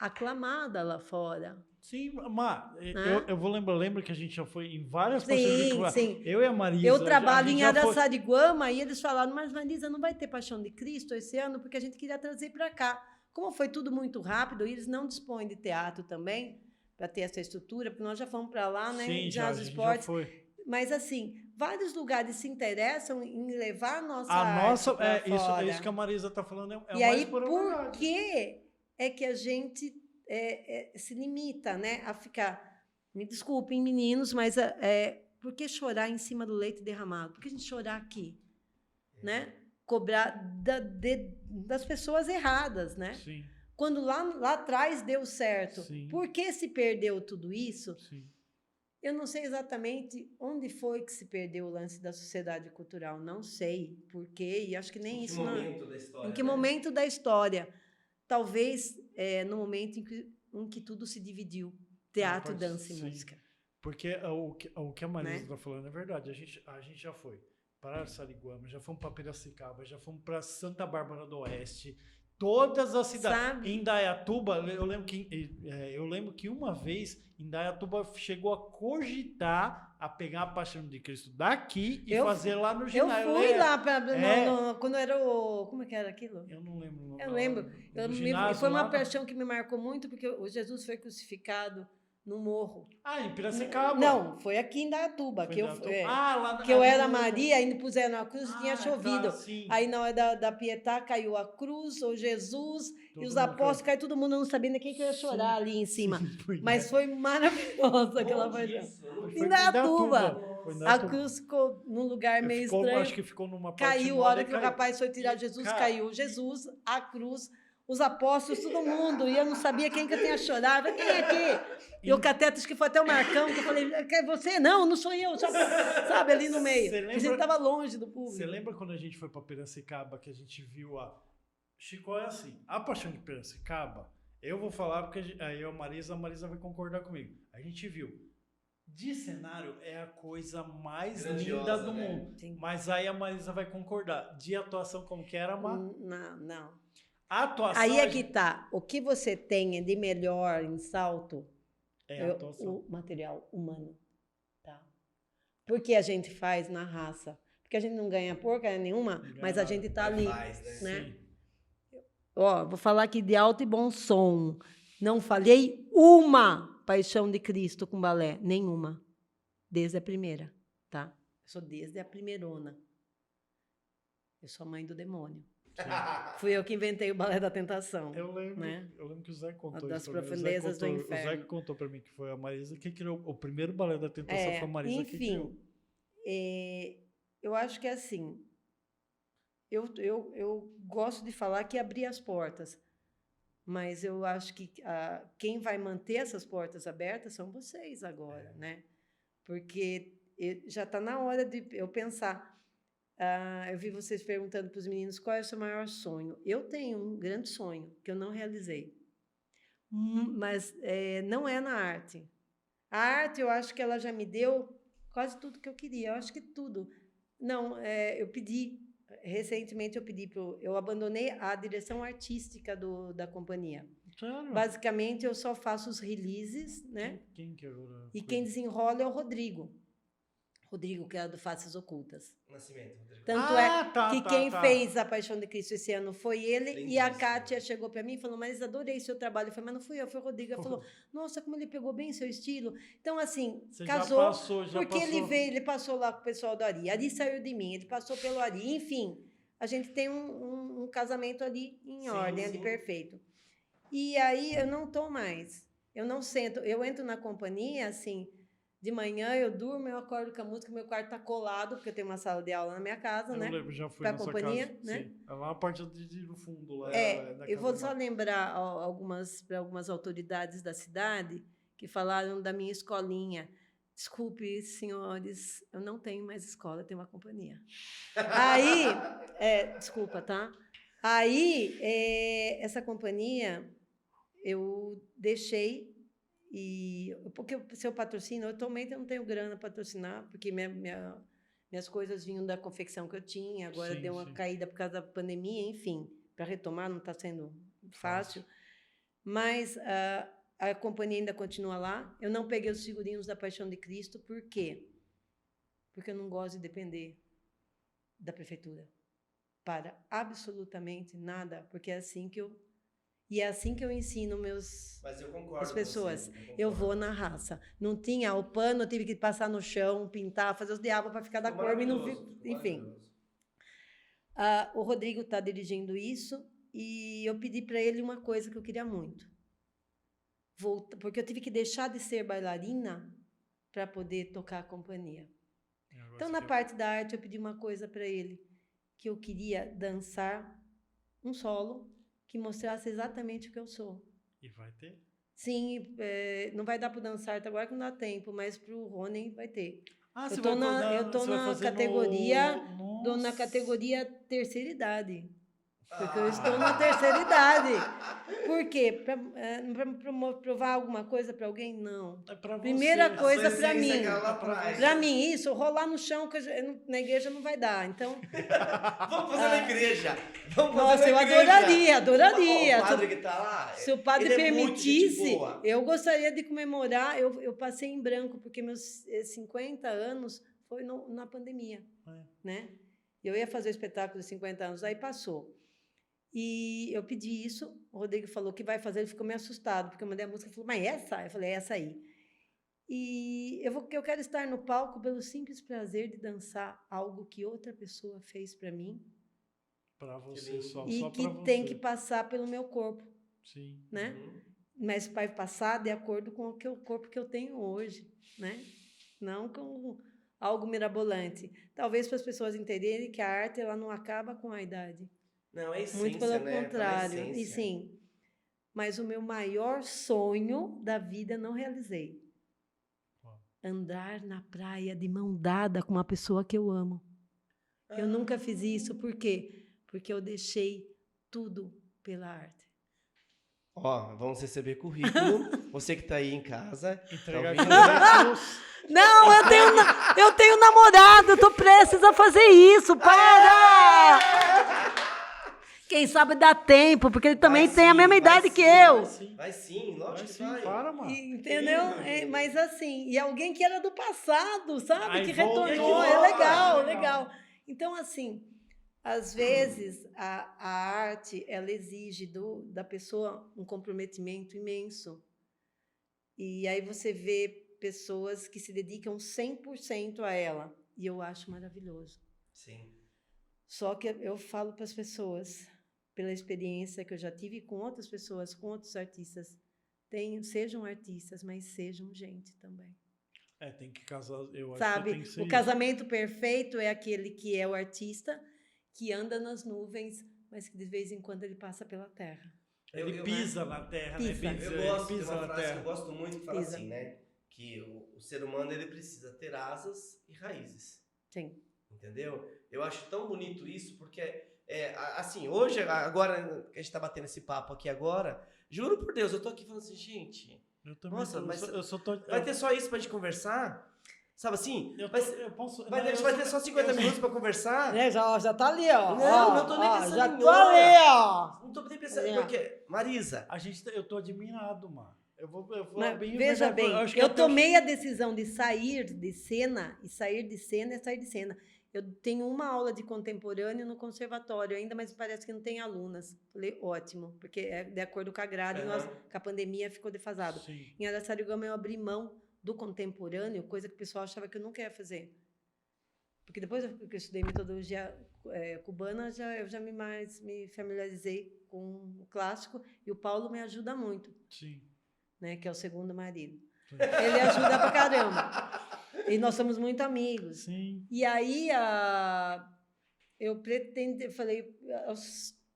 aclamada lá fora. Sim, Má, Né? eu vou lembra que a gente já foi em várias paixões de Sim, Cristo. sim. Eu e a Marisa. Eu a trabalho gente em já foi- Araçariguama e eles falaram, mas Marisa, não vai ter Paixão de Cristo esse ano, porque a gente queria trazer para cá. Como foi tudo muito rápido, eles não dispõem de teatro também, para ter essa estrutura, porque nós já fomos para lá, né? Sim, já a os gente já esportes. foi. Mas, assim, vários lugares se interessam em levar a nossa A arte nossa, pra fora. isso que a Marisa tá falando é E a aí, mais pura por verdade. que é que a gente se limita, né, a ficar... Me desculpem, meninos, mas por que chorar em cima do leite derramado? Por que a gente chorar aqui? Né? Cobrar das pessoas erradas, né? Sim, Quando lá atrás deu certo. Sim. Por que se perdeu tudo isso? sim. Eu não sei exatamente onde foi que se perdeu o lance da sociedade cultural. Não sei por quê, e acho que nem Em que isso... momento da história? Em que né? momento da história? Talvez no momento em que tudo se dividiu. Teatro, pode- dança e sim. música. Porque o que a Marisa Né? tá falando é verdade. A gente já foi para Araçariguama, já fomos para Piracicaba, já fomos para Santa Bárbara do Oeste. Todas as cidades. Sabe? Em Indaiatuba, eu lembro que uma vez Indaiatuba chegou a cogitar a pegar a Paixão de Cristo daqui e Eu- fazer lá no Eu ginásio. fui lá É. quando era o... Como é que era aquilo? Eu não lembro. o nome Eu lá, lembro. no ginásio Foi uma lá, paixão que me marcou muito, porque o Jesus foi crucificado no morro. em Piracicaba. Não, foi aqui em Indaiatuba, Foi que eu, Indaiatuba. é, Lá que eu ali era no- Maria, aí me puseram na cruz e tinha tá, chovido. sim. Aí na hora da Pietá caiu a cruz, o Jesus Todo e os mundo apóstolos, caiu todo mundo, não sabia nem quem que ia chorar Sim, ali em cima. Sim, foi Mas foi maravilhosa aquela Onde paixão. isso? Eu não- Foi Indaiatuba. Foi A Indaiatuba. cruz ficou num lugar meio Ficou, estranho. acho que ficou numa parte Caiu, a moda hora e que o caiu. rapaz foi tirar E, Jesus, cara, caiu Jesus, a cruz, os apóstolos, todo mundo. E eu não sabia quem que eu tinha chorado. Eu falei, quem é aqui? E o cateta, acho que foi até o Marcão, que eu falei, é você? Não sou eu. Sabe, ali no meio. Você A gente lembra- estava longe do Você público. lembra quando a gente foi pra Piracicaba que a gente viu a. Chico, é assim, a Paixão de Piracicaba, eu vou falar porque aí eu, a Marisa vai concordar comigo. A gente viu. De cenário é a coisa mais Grandiosa, linda do né? mundo. Sim. Mas aí a Marisa vai concordar. De atuação, como que era, Má? Não. A atuação. Aí é que tá. O que você tem de melhor em salto É a atuação. o material humano. Tá? Porque a gente faz na raça. Porque a gente não ganha porcaria nenhuma, Não ganha mas a nada. gente tá Mas ali. faz, né? né? Sim. Ó, vou falar aqui de alto e bom som. Não falhei uma Paixão de Cristo com balé. Nenhuma. Desde a primeira, tá? Eu sou desde a primeirona. Eu sou a mãe do demônio. Fui eu que inventei o Balé da Tentação. Eu lembro, Né? eu lembro que o Zé contou Das isso pra mim. profundezas do O Zé inferno. contou pra mim que foi a Marisa que criou o primeiro balé da tentação, foi a Marisa que criou. Enfim, eu acho que é assim, eu gosto de falar que abrir as portas, mas eu acho que quem vai manter essas portas abertas são vocês agora, né? Porque já está na hora de eu pensar. Eu vi vocês perguntando para os meninos qual é o seu maior sonho. Eu tenho um grande sonho que eu não realizei, mas não é na arte. A arte, eu acho que ela já me deu quase tudo que eu queria. Eu acho que tudo. Não, eu pedi, recentemente eu abandonei a direção artística da companhia. Sério? Basicamente, eu só faço os releases, né? Quem que era? E quem desenrola é o Rodrigo. Rodrigo, que era do Faces Ocultas. Nascimento, Rodrigo. Tanto que quem fez A Paixão de Cristo esse ano foi ele. E a Lindíssimo. Kátia chegou para mim e falou, mas adorei seu trabalho. Eu falei, mas não fui eu, foi o Rodrigo. Ela falou, nossa, como ele pegou bem seu estilo. Então, assim, Você casou. já Porque passou. ele passou lá com o pessoal do Ari. Ari saiu de mim, ele passou pelo Ari. Enfim, a gente tem um casamento ali em ordem, ali perfeito. E aí eu não estou mais. Eu não sento. Eu entro na companhia, assim, de manhã eu durmo, eu acordo com a música, meu quarto está colado, porque eu tenho uma sala de aula na minha casa, Eu né? lembro, já fui Pra na sua companhia, casa. né? Sim. É lá a parte do fundo. Lá, da Eu casa vou da só Má. lembrar para algumas autoridades da cidade que falaram da minha escolinha. Desculpe, senhores, eu não tenho mais escola, eu tenho uma companhia. Aí, desculpa, tá? Aí, essa companhia, eu deixei, porque se eu patrocino, eu atualmente não tenho grana para patrocinar, porque minhas coisas vinham da confecção que eu tinha, agora deu uma caída por causa da pandemia, enfim, para retomar não está sendo fácil. Mas a companhia ainda continua lá. Eu não peguei os figurinos da Paixão de Cristo, por quê? Porque eu não gosto de depender da prefeitura para absolutamente nada, porque é assim que eu ensino Mas eu concordo as pessoas. com você, eu vou na raça. Não tinha o pano, eu tive que passar no chão, pintar, fazer os diabos para ficar da cor, e não enfim. O Rodrigo está dirigindo isso e eu pedi para ele uma coisa que eu queria muito. Porque eu tive que deixar de ser bailarina para poder tocar a companhia. Então, na parte da arte, eu pedi uma coisa para ele, que eu queria dançar um solo que mostrasse exatamente o que eu sou. E vai ter? Sim, não vai dar para dançar até agora que não dá tempo, mas para o Rony vai ter. Eu estou na categoria terceira idade. Porque eu estou na terceira idade. Por quê? Para provar alguma coisa para alguém? Não. É pra você. Primeira coisa para mim. Para mim, isso, rolar no chão na igreja não vai dar. Então. Vamos fazer na igreja. Nossa, eu adoraria. O padre que está lá. Se o padre permitisse, eu gostaria de comemorar. Eu passei em branco, porque meus 50 anos foi na pandemia. Né? Eu ia fazer o espetáculo de 50 anos, aí passou. E eu pedi isso, o Rodrigo falou que vai fazer, ele ficou meio assustado, porque eu mandei a música e falou, mas essa? Eu falei, é essa aí. E eu quero estar no palco pelo simples prazer de dançar algo que outra pessoa fez para mim. Para você, só e só que você. tem que passar pelo meu corpo. Sim. Né? Mas vai passar de acordo com o corpo que eu tenho hoje, né? Não com algo mirabolante. Talvez para as pessoas entenderem que a arte ela não acaba com a idade. Não, é essência, muito pelo né? contrário. E sim, mas o meu maior sonho da vida não realizei. Andar na praia de mão dada com uma pessoa que eu amo. Eu nunca fiz isso, por quê? Porque eu deixei tudo pela arte. Vamos receber currículo. Você que está aí em casa. Entregar Não, eu tenho namorado, eu tô prestes a fazer isso. Para! Quem sabe dá tempo, porque ele também tem a mesma idade que eu. Vai sim, lógico que vai. Para, mano. Entendeu? Mas assim, e alguém que era do passado, sabe? Aí que volta, retornou. É legal. Então, assim, às vezes a arte, ela exige da pessoa um comprometimento imenso. E aí você vê pessoas que se dedicam 100% a ela. E eu acho maravilhoso. Sim. Só que eu falo para as pessoas, pela experiência que eu já tive com outras pessoas, com outros artistas, sejam artistas, mas sejam gente também. Tem que casar, eu Sabe? acho que tem que ser o casamento perfeito é aquele que é o artista, que anda nas nuvens, mas que de vez em quando ele passa pela terra. Ele pisa na terra, pisa. né? Eu gosto de pisa uma na frase terra. que eu gosto muito, que fala Pisa. assim, né? Que o ser humano ele precisa ter asas e raízes. Sim. Entendeu? Eu acho tão bonito isso, porque, assim, hoje, agora que a gente tá batendo esse papo aqui agora, juro por Deus, eu tô aqui falando assim, gente, Eu também nossa, mas vai ter só isso pra gente conversar? Sabe assim? Vai ter só 50 minutos pra conversar? Já tá ali, ó. Não tô nem pensando já em tô hora. ali, ó. Não tô nem pensando, porque, Marisa... Eu tô admirado, mano. Eu vou veja bem, eu tomei a decisão de sair de cena, e sair de cena é sair de cena. Eu tenho uma aula de contemporâneo no conservatório ainda, mas parece que não tem alunas. Falei, ótimo, porque é de acordo com a grade, com a pandemia ficou defasado. Sim. Em Araçariguama eu abri mão do contemporâneo, coisa que o pessoal achava que eu nunca ia fazer. Porque depois que eu estudei metodologia cubana, eu já me familiarizei com o clássico, e o Paulo me ajuda muito. Sim. Né, que é o segundo marido. Sim. Ele ajuda pra caramba. E nós somos muito amigos. Sim. E aí, eu falei,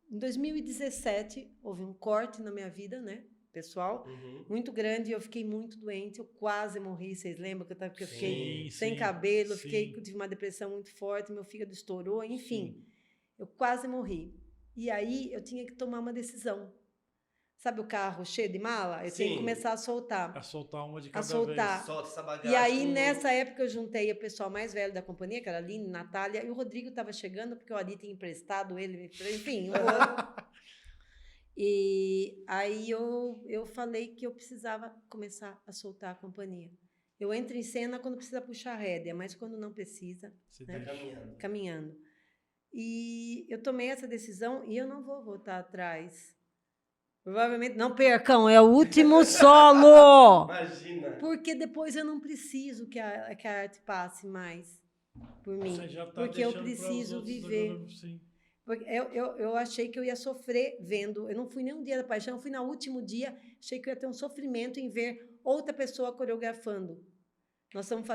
em 2017, houve um corte na minha vida, né, pessoal, muito grande, e eu fiquei muito doente, eu quase morri, vocês lembram que eu fiquei Sim, sem sim, cabelo, sim. tive uma depressão muito forte, meu fígado estourou, enfim, eu quase morri. E aí eu tinha que tomar uma decisão. Sabe o carro cheio de mala? Eu tinha que Sim. começar a soltar. A soltar uma de A cada soltar. vez. Solta essa bagagem. E aí, nessa época, eu juntei o pessoal mais velho da companhia, que era a Aline, Natália, e o Rodrigo estava chegando, porque o Ari tinha emprestado ele, enfim, um outro. E aí eu falei que eu precisava começar a soltar a companhia. Eu entro em cena quando precisa puxar a rédea, mas quando não precisa, Você né, deixa. caminhando. E eu tomei essa decisão e eu não vou voltar atrás. Provavelmente, não percam, é o último solo! Imagina. Porque depois eu não preciso que a arte passe mais por mim. Você já tá Porque eu deixando pros preciso outros viver. agora, sim. Porque eu achei que eu ia sofrer vendo. Eu não fui nem um dia da paixão, eu fui no último dia. Achei que eu ia ter um sofrimento em ver outra pessoa coreografando. Nós estamos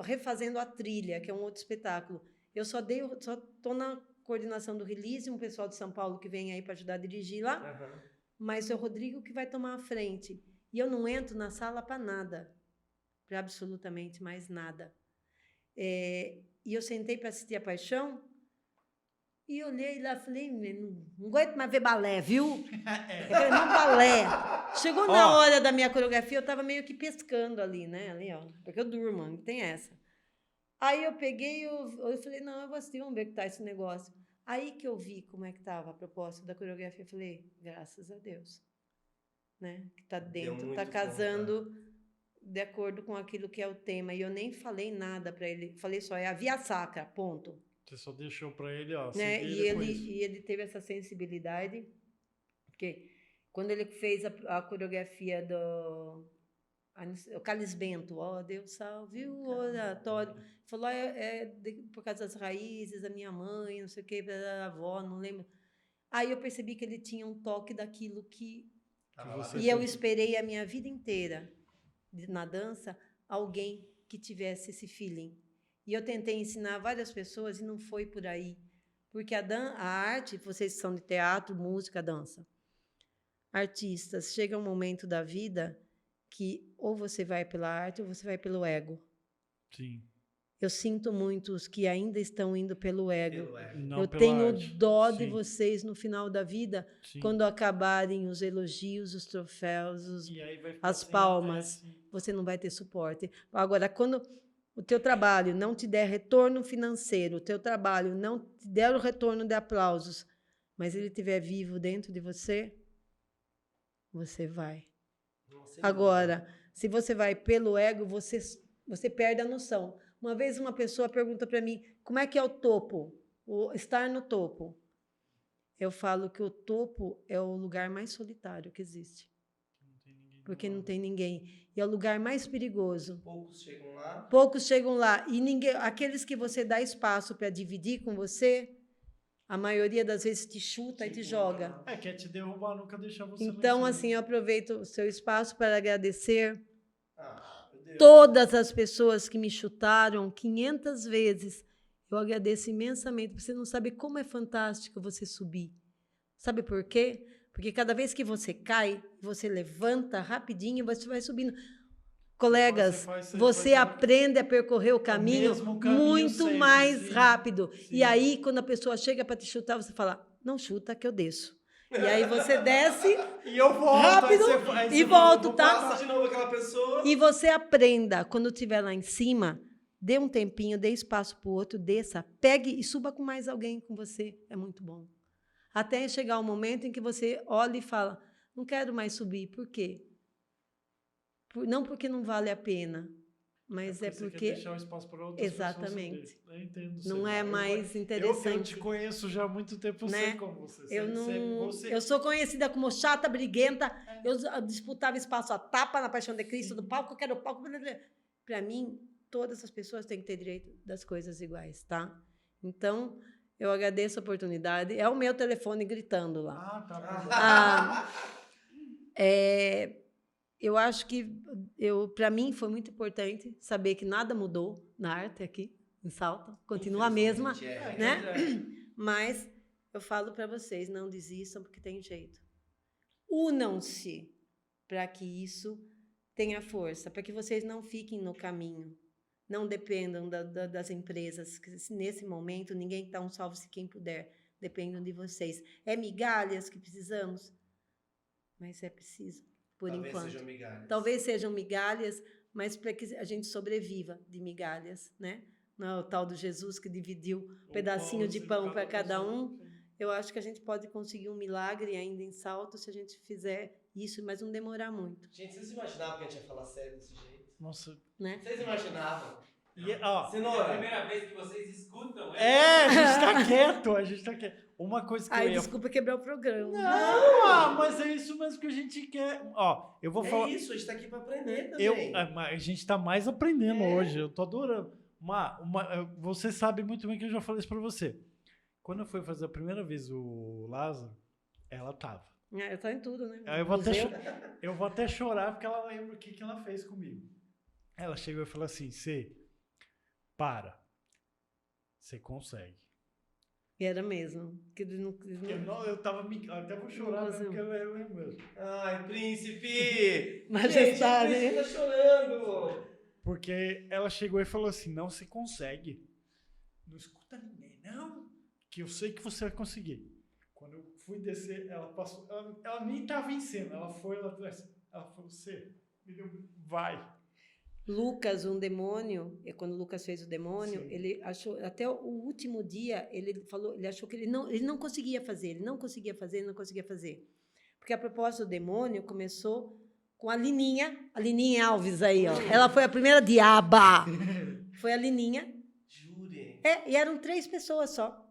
refazendo a trilha, que é um outro espetáculo. Eu só estou na coordenação do release, um pessoal de São Paulo que vem aí para ajudar a dirigir lá. Mas é o Rodrigo que vai tomar a frente. E eu não entro na sala para nada. Para absolutamente mais nada. E eu sentei para assistir a paixão. E olhei lá e falei, não aguento mais ver balé, viu? Eu falei, não, balé. Chegou na hora da minha coreografia, eu estava meio que pescando ali, né? Ali, ó, porque eu durmo, não tem essa. Aí eu peguei, eu falei, não, eu vou assistir, vamos ver que tá esse negócio. Aí que eu vi como é que estava a proposta da coreografia, eu falei, graças a Deus. Né? Que está dentro, está casando de acordo com aquilo que é o tema. E eu nem falei nada para ele, falei só, é a via sacra, ponto. Você só deixou para ele, ó, Né? seguir depois. E ele teve essa sensibilidade, porque quando ele fez a coreografia o Calisbento, ó, Deus salve o oratório, falou, por causa das raízes da minha mãe, não sei o que, da avó, não lembro. Aí eu percebi que ele tinha um toque daquilo que e eu esperei a minha vida inteira na dança alguém que tivesse esse feeling. E eu tentei ensinar várias pessoas e não foi por aí. Porque a arte, vocês são de teatro, música, dança. Artistas, chega um momento da vida que ou você vai pela arte ou você vai pelo ego. Sim. Eu sinto muitos que ainda estão indo pelo ego. Não eu pela tenho arte. dó Sim. de vocês no final da vida, Sim. quando acabarem os elogios, os troféus, as palmas. Você não vai ter suporte. Agora, quando o teu trabalho não te der retorno financeiro, o teu trabalho não te der o retorno de aplausos, mas ele estiver vivo dentro de você, você vai. Agora, se você vai pelo ego, você perde a noção. Uma vez uma pessoa pergunta para mim, como é que é o topo? Estar no topo. Eu falo que o topo é o lugar mais solitário que existe. Porque não tem ninguém. E é o lugar mais perigoso. Poucos chegam lá. E aqueles que você dá espaço para dividir com você, a maioria das vezes te chuta e te joga. Quer te derrubar, nunca deixar você Então, assim, eu aproveito o seu espaço para agradecer todas as pessoas que me chutaram 500 vezes. Eu agradeço imensamente. Você não sabe como é fantástico você subir. Sabe por quê? Porque cada vez que você cai, você levanta rapidinho, você vai subindo. Colegas, você aprende a percorrer o caminho muito sempre, mais rápido. Sim. E aí, quando a pessoa chega para te chutar, você fala, não chuta que eu desço. E aí você desce e eu volto, rápido e volto, tá? Passa de novo aquela pessoa. E você aprenda, quando estiver lá em cima, dê um tempinho, dê espaço para o outro, desça, pegue e suba com mais alguém com você. É muito bom. Até chegar o momento em que você olha e fala, não quero mais subir. Por quê? Não porque não vale a pena, mas é porque... Você quer deixar o espaço para outras exatamente. pessoas. Eu entendo. Não é mais interessante. Eu te conheço já há muito tempo, eu sei como você. Eu sou conhecida como chata, briguenta, eu disputava espaço a tapa na Paixão de Cristo, do palco, eu quero o palco. Para mim, todas as pessoas têm que ter direito das coisas iguais, tá? Então... eu agradeço a oportunidade. É o meu telefone gritando lá. Tá. Eu acho que, para mim, foi muito importante saber que nada mudou na arte aqui, em Salto. Continua a mesma, né? Mas eu falo para vocês, não desistam, porque tem jeito. Unam-se. para que isso tenha força, para que vocês não fiquem no caminho, não dependam das empresas, que nesse momento ninguém está salve-se quem puder, dependam de vocês. É migalhas que precisamos? Mas é preciso, por Talvez enquanto. sejam migalhas. Talvez sejam migalhas, mas para que a gente sobreviva de migalhas, né? Não é o tal do Jesus que dividiu um pedacinho de pão para cada um. Eu acho que a gente pode conseguir um milagre ainda em Salto se a gente fizer isso, mas não demorar muito. Gente, vocês imaginavam que a gente ia falar sério desse jeito? Nossa. Né? Vocês imaginavam? E, É a Cenoura. primeira vez que vocês escutam. a gente tá quieto, a gente tá quieto. Uma coisa que Ai, eu ia... desculpa quebrar o programa. Não, mas é isso mesmo que a gente quer. Ó, eu vou falar... É isso, a gente tá aqui pra aprender também. A gente tá mais aprendendo hoje, eu tô adorando. Você sabe muito bem que eu já falei isso pra você. Quando eu fui fazer a primeira vez o Lázaro, ela tava. Eu tô em tudo, né? Aí eu vou até chorar porque ela lembra o que ela fez comigo. Ela chegou e falou assim, para. Você consegue. E era mesmo. Que ele não, Eu tava até vou chorar Nossa. porque eu lembro mesmo. Ai, príncipe! Majestade. Gente, o príncipe tá chorando! Porque ela chegou e falou assim, não, você consegue. Não escuta ninguém, não. Que eu sei que você vai conseguir. Quando eu fui descer, ela passou. Ela nem tava vencendo. Ela foi lá atrás. Ela falou, vai. Lucas, um demônio, e quando Lucas fez o demônio, Sim. ele achou, até o último dia, ele achou que ele não conseguia fazer. Porque a proposta do demônio começou com a Lininha Alves aí, ó. Ela foi a primeira diaba. Foi a Lininha. Jure. E eram 3 pessoas só.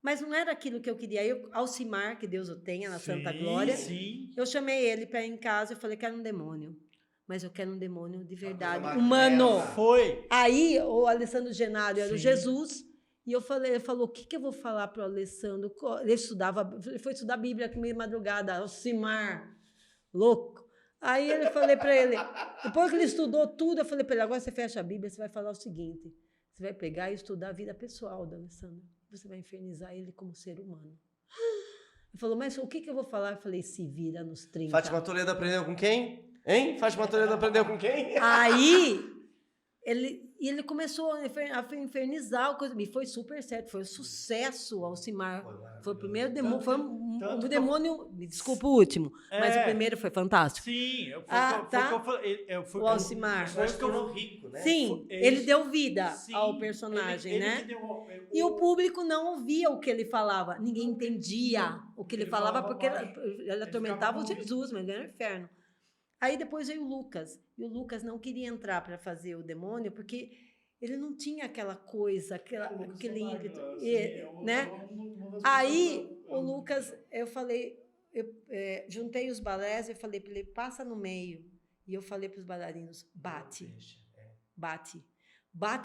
Mas não era aquilo que eu queria. Alcimar, que Deus o tenha, na Santa Glória. Sim. Eu chamei ele para ir em casa e falei, quero um demônio. Mas eu quero um demônio de verdade, coisa humano. magrela. Foi. Aí o Alessandro Genário era o Sim. Jesus. E ele falou, o que eu vou falar para o Alessandro? Ele foi estudar a Bíblia comigo de madrugada, Alcimar, louco. Aí eu falei para ele, depois que ele estudou tudo, eu falei para ele, agora você fecha a Bíblia, você vai falar o seguinte, você vai pegar e estudar a vida pessoal do Alessandro. Você vai infernizar ele como ser humano. Ele falou, mas o que eu vou falar? Eu falei, se vira nos 30. Fátima Toledo aprendeu com quem? Hein? Fátima Toledo aprendeu com quem? Aí, ele começou a infernizar, e foi super certo, foi um sucesso, Alcimar. Foi o primeiro demônio, foi um demônio, me desculpa o último, mas o primeiro foi fantástico. Sim. O Alcimar. Foi que tornou rico, né? Sim, ele deu vida ao personagem, né? E o público não ouvia o que ele falava, ninguém entendia o que ele falava, porque ele atormentava o Jesus, mas ele era um inferno. Aí depois veio o Lucas, e o Lucas não queria entrar para fazer o demônio, porque ele não tinha aquela coisa, aquele ímpeto, né? Aí o Lucas, eu falei, juntei os balés, eu falei para ele, passa no meio, e eu falei para os bailarinos, bate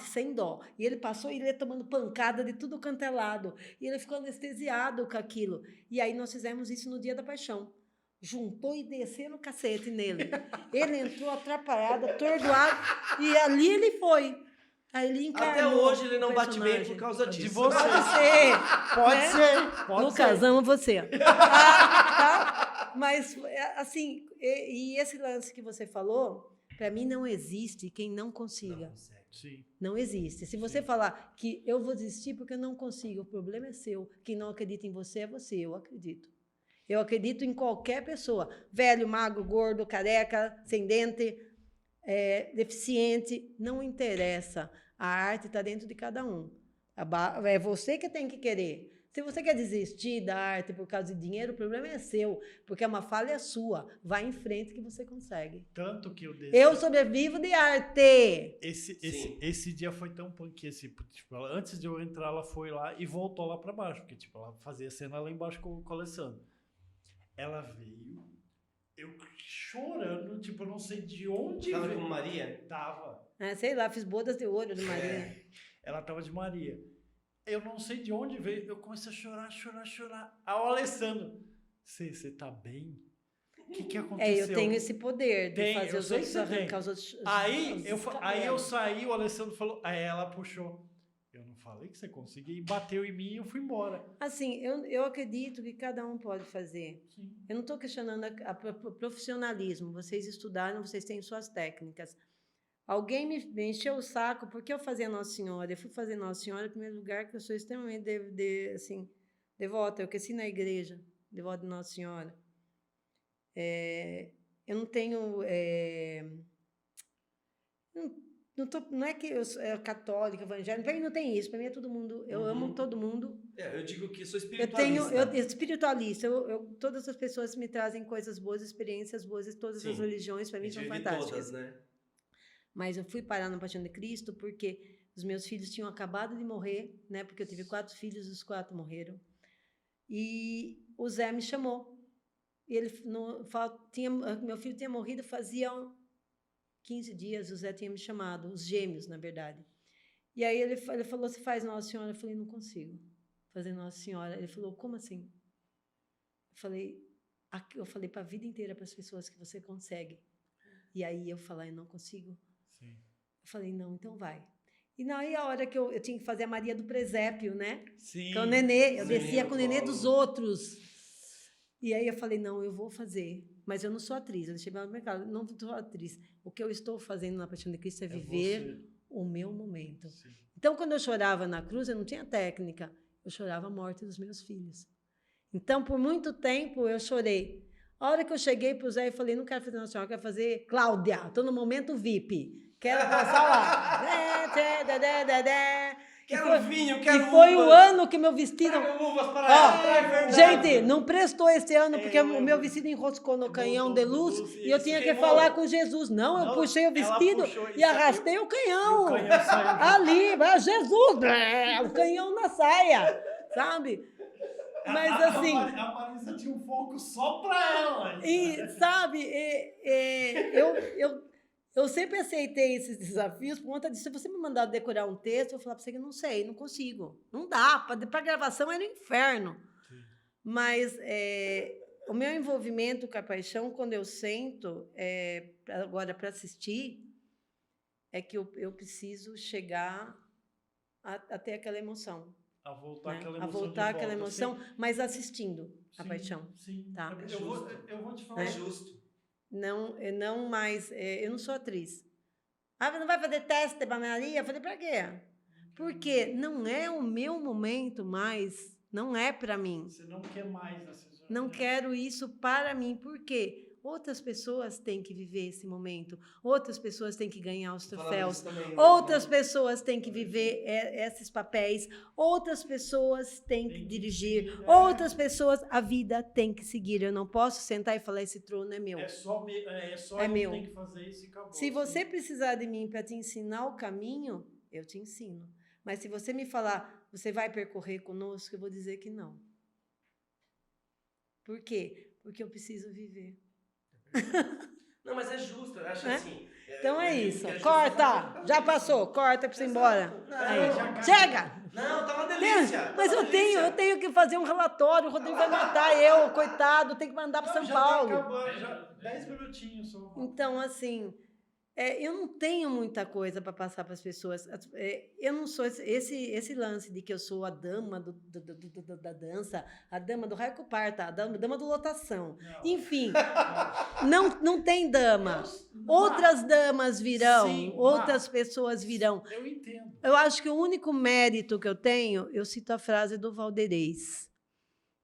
sem dó. E ele passou e ele ia tomando pancada de tudo quanto é lado, e ele ficou anestesiado com aquilo. E aí nós fizemos isso no Dia da Paixão. Juntou e desceu no cacete nele. Ele entrou atrapalhado, atordoado, e ali ele foi. Aí ele encarnou. Até hoje ele não o bate bem personagem. por causa disso. De você. Pode ser. Pode né? ser. Pode Lucas, ser. amo você. Tá? Mas, assim, e esse lance que você falou, para mim não existe quem não consiga. Sim. Não existe. Se você falar que eu vou desistir porque eu não consigo, o problema é seu. Quem não acredita em você é você, eu acredito. Eu acredito em qualquer pessoa. Velho, magro, gordo, careca, sem dente, deficiente, não interessa. A arte está dentro de cada um. É você que tem que querer. Se você quer desistir da arte por causa de dinheiro, o problema é seu, porque uma falha sua. Vai em frente que você consegue. Tanto que Eu sobrevivo de arte. Esse dia foi tão punk assim, tipo, antes de eu entrar, ela foi lá e voltou lá pra baixo, porque tipo, ela fazia cena lá embaixo com o Alessandro. Ela veio, eu chorando, tipo, eu não sei de onde Tava veio. com Maria? Tava. Sei lá, fiz bodas de ouro de Maria. Ela tava de Maria. Eu não sei de onde veio, eu comecei a chorar. Aí o Alessandro, você tá bem? O que aconteceu? Eu tenho esse poder de fazer eu os sei outros que você tem. arrancar os outros. Aí eu saí, o Alessandro falou, aí ela puxou. Eu não falei que você conseguia e bateu em mim e eu fui embora. Assim, eu acredito que cada um pode fazer. Sim. Eu não estou questionando o profissionalismo. Vocês estudaram, vocês têm suas técnicas. Alguém me encheu o saco porque eu fazia Nossa Senhora. Eu fui fazer Nossa Senhora em primeiro lugar, que eu sou extremamente assim, devota. Eu cresci na igreja, devota de Nossa Senhora. Eu não tenho... não é que eu sou católica, evangélica. Para mim não tem isso. Para mim é todo mundo. Eu amo todo mundo. Eu digo que sou Eu tenho espiritualista. espiritualista. Todas as pessoas me trazem coisas boas, experiências boas. Todas as Sim. religiões para A mim gente são vive fantásticas. todas, né? Mas eu fui parar na Paixão de Cristo porque os meus filhos tinham acabado de morrer, né? Porque eu tive 4 filhos, os 4 morreram. E o Zé me chamou. E ele meu filho tinha morrido fazia 15 dias, o Zé tinha me chamado, os gêmeos, na verdade. E aí ele falou, você faz Nossa Senhora? Eu falei, não consigo fazer Nossa Senhora. Ele falou, como assim? Eu falei para a vida inteira para as pessoas que você consegue. E aí eu falei, não consigo? Sim. Eu falei, não, então vai. E aí a hora que eu tinha que fazer a Maria do Presépio, né? Sim. Com o nenê, eu Sim, descia com o nenê colo. dos outros. E aí eu falei, não, eu vou fazer. Mas eu não sou atriz, eu deixei no mercado, não sou atriz. O que eu estou fazendo na Paixão de Cristo é viver o meu momento. Sim. Então, quando eu chorava na cruz, eu não tinha técnica. Eu chorava a morte dos meus filhos. Então, por muito tempo, eu chorei. A hora que eu cheguei para o Zé e falei, não quero fazer Nossa Senhora, quero fazer Cláudia. Estou no momento VIP. Quero passar lá. Quero vinho, quero E foi uvas. o ano que meu vestido... Traga uvas para Ó, é verdade. gente, não prestou esse ano porque eu o meu lembro. vestido enroscou no Enroscou canhão no de luz luz, e eu isso, tinha que queimou. falar com Jesus. Não, eu Não, puxei o ela vestido puxou e e arrastei o canhão. O canhão saiu. Ali, vai Jesus, o canhão na saia, sabe? Mas assim... A Marisa tinha um foco só pra ela. E, sabe, eu sempre aceitei esses desafios por conta disso. Se você me mandar decorar um texto, eu vou falar para você que não sei, não consigo. Não dá, para gravação é no inferno. Sim. Mas o meu envolvimento com a paixão, quando eu sento, agora para assistir, é que eu preciso chegar a ter aquela emoção. A voltar Né? aquela A emoção. voltar de aquela volta. emoção, mas assistindo a Sim, paixão. Sim. Tá? Eu vou te falar. É justo. Não mais. Eu não sou atriz. Ah, não vai fazer teste para Maria? Eu falei, para quê? Porque não é o meu momento mais, não é para mim. Você não quer mais assessoria. Não quero isso para mim. Por quê? Outras pessoas têm que viver esse momento. Outras pessoas têm que ganhar os troféus. Outras pessoas têm que viver esses papéis. Outras pessoas têm que dirigir. seguir, Outras pessoas, a vida tem que seguir. Eu não posso sentar e falar, esse trono é meu. É só É eu meu. tem que fazer isso e acabou. Se você precisar de mim para te ensinar o caminho, eu te ensino. Mas se você me falar, você vai percorrer conosco, eu vou dizer que não. Por quê? Porque eu preciso viver. Não, mas é justo, eu acho Né? assim. Então é eu digo isso. que é justo Corta! fazer Já isso. passou. Corta para você ir embora. Não, Aí. já Chega! Não, tá uma delícia. Mas tá uma delícia. eu tenho que fazer um relatório. O Rodrigo vai matar eu, coitado. Tem que mandar para Não, São já Paulo. Tá acabando, já 10 minutinhos só. Então, assim, eu não tenho muita coisa para passar para as pessoas. Eu não sou esse lance de que eu sou a dama da dança, a dama do raio parta, a dama do lotação. Não. Enfim, não tem dama. Não. Outras damas virão, Sim, outras pessoas virão. Eu entendo. Eu acho que o único mérito que eu tenho, eu cito a frase do Valderez,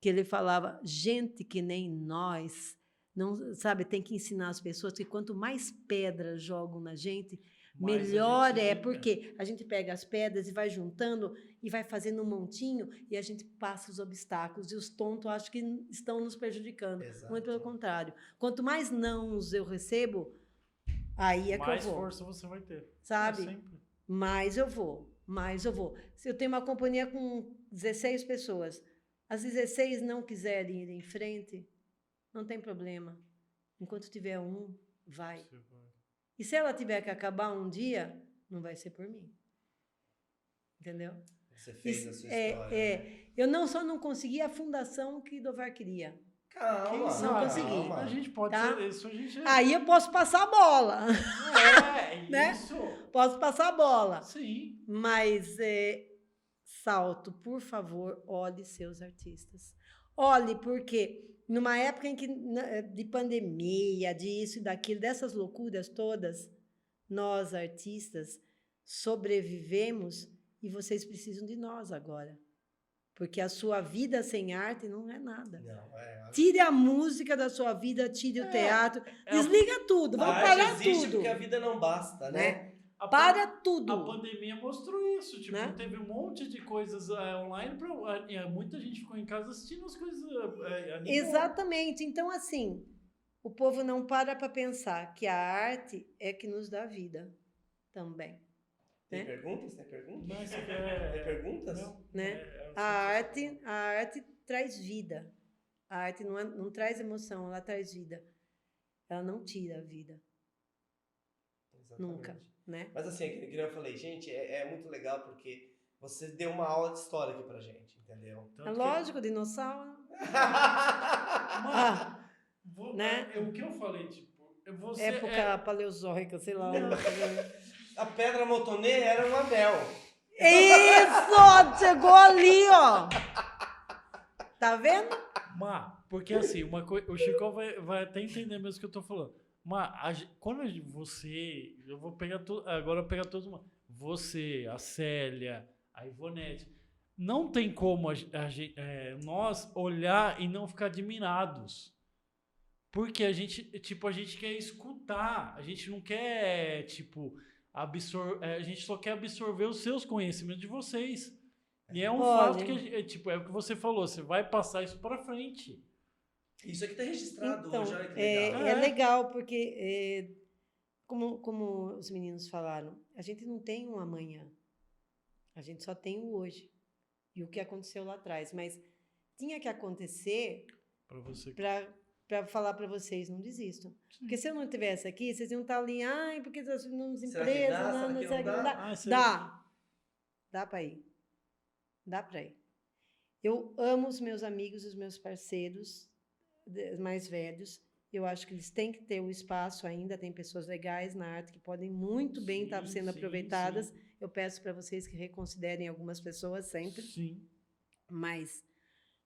que ele falava, gente que nem nós, não sabe, tem que ensinar as pessoas que quanto mais pedras jogam na gente, Mais a melhor gente é, fica. porque a gente pega as pedras e vai juntando e vai fazendo um montinho e a gente passa os obstáculos. E os tontos acho que estão nos prejudicando. Exato. Muito pelo contrário. Quanto mais nãos eu recebo, aí é que eu Mais vou. força você vai ter. Sabe? Sempre. Mais eu vou. Se eu tenho uma companhia com 16 pessoas, as 16 não quiserem ir em frente, não tem problema. Enquanto tiver um, vai. Você vai. E se ela tiver que acabar um dia, não vai ser por mim. Entendeu? Você fez a sua história. né? Eu só não consegui a fundação que Dovar queria. Calma, Quem não sabe? consegui. A gente pode Tá? ser isso. A gente Aí eu posso passar a bola. é Né? isso. Posso passar a bola. Sim. Mas Salto, por favor, olhe seus artistas. Olhe, porque numa época em que de pandemia, disso e daquilo, dessas loucuras todas, nós, artistas, sobrevivemos e vocês precisam de nós agora. Porque a sua vida sem arte não é nada. Não, Tire a música da sua vida, tire o teatro, desliga tudo, a vamos arte parar existe tudo. porque a vida não basta, né? Para tudo. A pandemia mostrou isso, tipo, Né? teve um monte de coisas online, muita gente ficou em casa assistindo as coisas animadas. Exatamente. Então, assim, o povo não para pensar que a arte é que nos dá vida também. Tem Né? perguntas? Tem perguntas? Não, isso aqui é- Tem perguntas? Não, Né? A arte traz vida. A arte não traz emoção, ela traz vida. Ela não tira a vida. Exatamente. Nunca. Né? Mas assim, que eu falei, gente, é muito legal porque você deu uma aula de história aqui pra gente, entendeu? É lógico, dinossauro. Né? O que eu falei, tipo, você Época paleozoica, sei lá. A pedra motonê era um anel. Isso! Chegou ali, ó. Tá vendo? Porque assim, o Chico vai até entender mesmo o que eu tô falando. Quando você, eu vou pegar agora eu vou pegar todos, você, a Célia, a Ivonete, não tem como nós olhar e não ficar admirados. Porque a gente quer escutar, a gente não quer, tipo, a gente só quer absorver os seus conhecimentos de vocês. E é um fato que, tipo, é o que você falou, você vai passar isso pra frente. Isso aqui tá registrado Então, hoje, olha que legal. é legal, porque, como os meninos falaram, a gente não tem um amanhã. A gente só tem o hoje. E o que aconteceu lá atrás. Mas tinha que acontecer para falar para vocês, não desistam. Sim. Porque se eu não estivesse aqui, vocês iam estar ali, porque nas empresas... Dá para ir. Dá para ir. Eu amo os meus amigos, os meus parceiros mais velhos. Eu acho que eles têm que ter o espaço ainda. Tem pessoas legais na arte que podem muito bem estar sendo aproveitadas. Sim. Eu peço para vocês que reconsiderem algumas pessoas sempre. Sim. Mas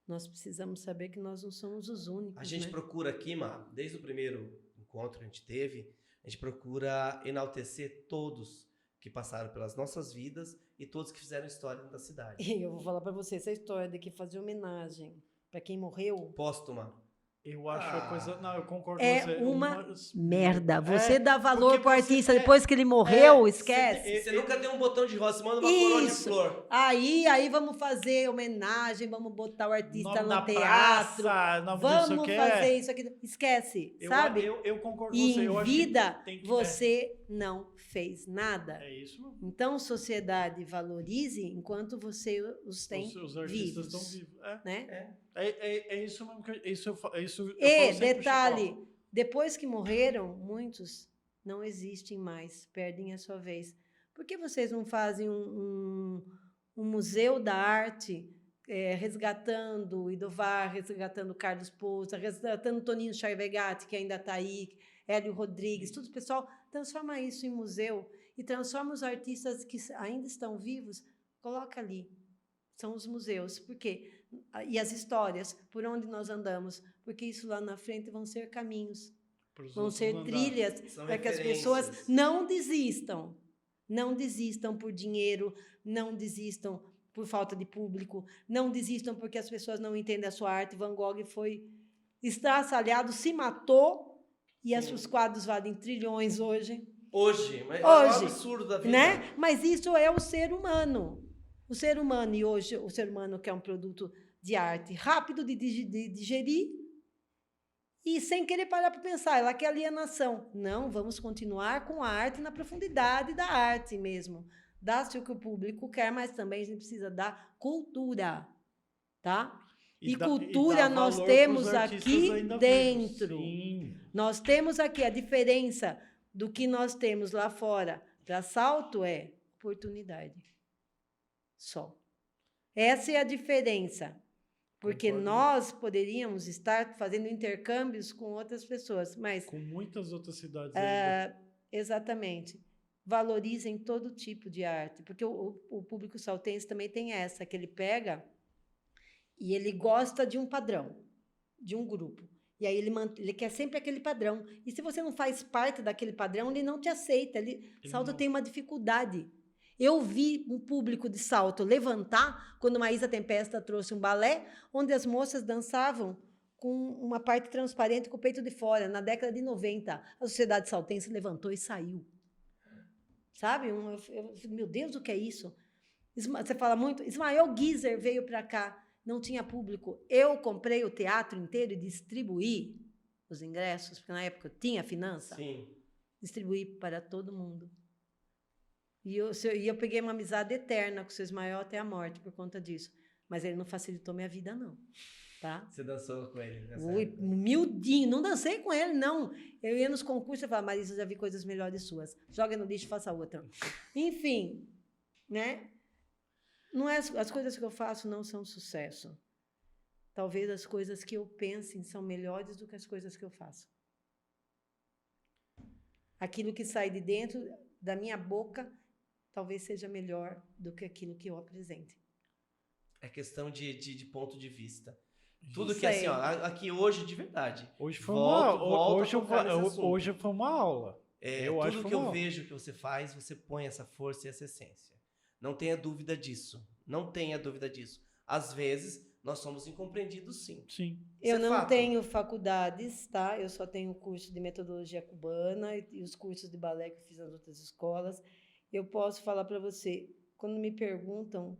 nós precisamos saber que nós não somos os únicos. A gente procura aqui, desde o primeiro encontro que a gente teve, a gente procura enaltecer todos que passaram pelas nossas vidas e todos que fizeram história da cidade. E eu vou falar para você essa história de que fazer homenagem para quem morreu. Póstuma. Eu acho a coisa... Não, eu concordo com você. Uma merda. Você dá valor pro artista depois que ele morreu, esquece. Você nunca deu um botão de rosa, manda uma coroa de flor. Aí vamos fazer homenagem, vamos botar o artista no teatro. Vamos fazer isso aqui. Esquece, sabe? Eu concordo com você. E em vida, você não fez nada. É isso mesmo. Então, sociedade, valorize enquanto você os tem vivos. Os artistas estão vivos. Né? É isso mesmo. Eu e, detalhe, depois que morreram, muitos não existem mais, perdem a sua vez. Por que vocês não fazem um museu da arte resgatando o Idovar, resgatando o Carlos Pousa, resgatando o Toninho Charvegatti, que ainda está aí, Hélio Rodrigues, tudo, pessoal, transforma isso em museu e transforma os artistas que ainda estão vivos, coloca ali. São os museus. Por quê? E as histórias, por onde nós andamos, porque isso lá na frente vão ser caminhos, vão ser trilhas para que as pessoas não desistam. Não desistam por dinheiro, não desistam por falta de público, não desistam porque as pessoas não entendem a sua arte. Van Gogh foi estraçalhado, se matou, e os quadros valem trilhões hoje. Mas é um absurdo da vida. Né? Mas isso é o ser humano. O ser humano, e hoje o ser humano quer um produto de arte rápido de digerir e sem querer parar para pensar, ela quer alienação. Não, vamos continuar com a arte na profundidade da arte mesmo. Dá-se o que o público quer, mas também a gente precisa dar cultura, tá? E cultura nós temos aqui dentro. Nós temos aqui a diferença do que nós temos lá fora para Salto é oportunidade. Só. Essa é a diferença. Porque nós poderíamos estar fazendo intercâmbios com outras pessoas, mas... Com muitas outras cidades ainda. Exatamente. valorizem todo tipo de arte, porque o público saltense também tem essa, que ele pega e ele gosta de um padrão, de um grupo. E aí ele quer sempre aquele padrão. E se você não faz parte daquele padrão, ele não te aceita. Salto tem uma dificuldade. Eu vi um público de Salto levantar quando Maísa Tempesta trouxe um balé, onde as moças dançavam com uma parte transparente com o peito de fora. Na década de 90, a sociedade saltense levantou e saiu. Sabe? Meu Deus, o que é isso? Você fala muito. Ismael Guiser veio para cá, não tinha público. Eu comprei o teatro inteiro e distribuí os ingressos, porque na época eu tinha finança. Sim. Distribuí para todo mundo. E eu peguei uma amizade eterna com o seu Ismael até a morte por conta disso. Mas ele não facilitou minha vida, não. Tá? Você dançou com ele nessa Ui, época? humildinho, não dancei com ele, não. Eu ia nos concursos e falava, Marisa, eu já vi coisas melhores suas. Joga no lixo, faça outra. Enfim, né? Não é, as coisas que eu faço não são sucesso. Talvez as coisas que eu pense são melhores do que as coisas que eu faço. Aquilo que sai de dentro da minha boca talvez seja melhor do que aquilo que eu apresente. É questão de ponto de vista. Tudo Isso que é assim, aí. ó, aqui hoje, de verdade. Hoje foi Volto a tocar nesse assunto. hoje foi uma aula. Eu acho Tudo que que foi eu uma vejo que você faz, você põe essa força e essa essência. Não tenha dúvida disso. Não tenha dúvida disso. Às vezes, nós somos incompreendidos, sim. Sim. Eu Isso é não fato. tenho faculdades, tá? Eu só tenho curso de metodologia cubana e os cursos de balé que eu fiz nas outras escolas. Eu posso falar para você, quando me perguntam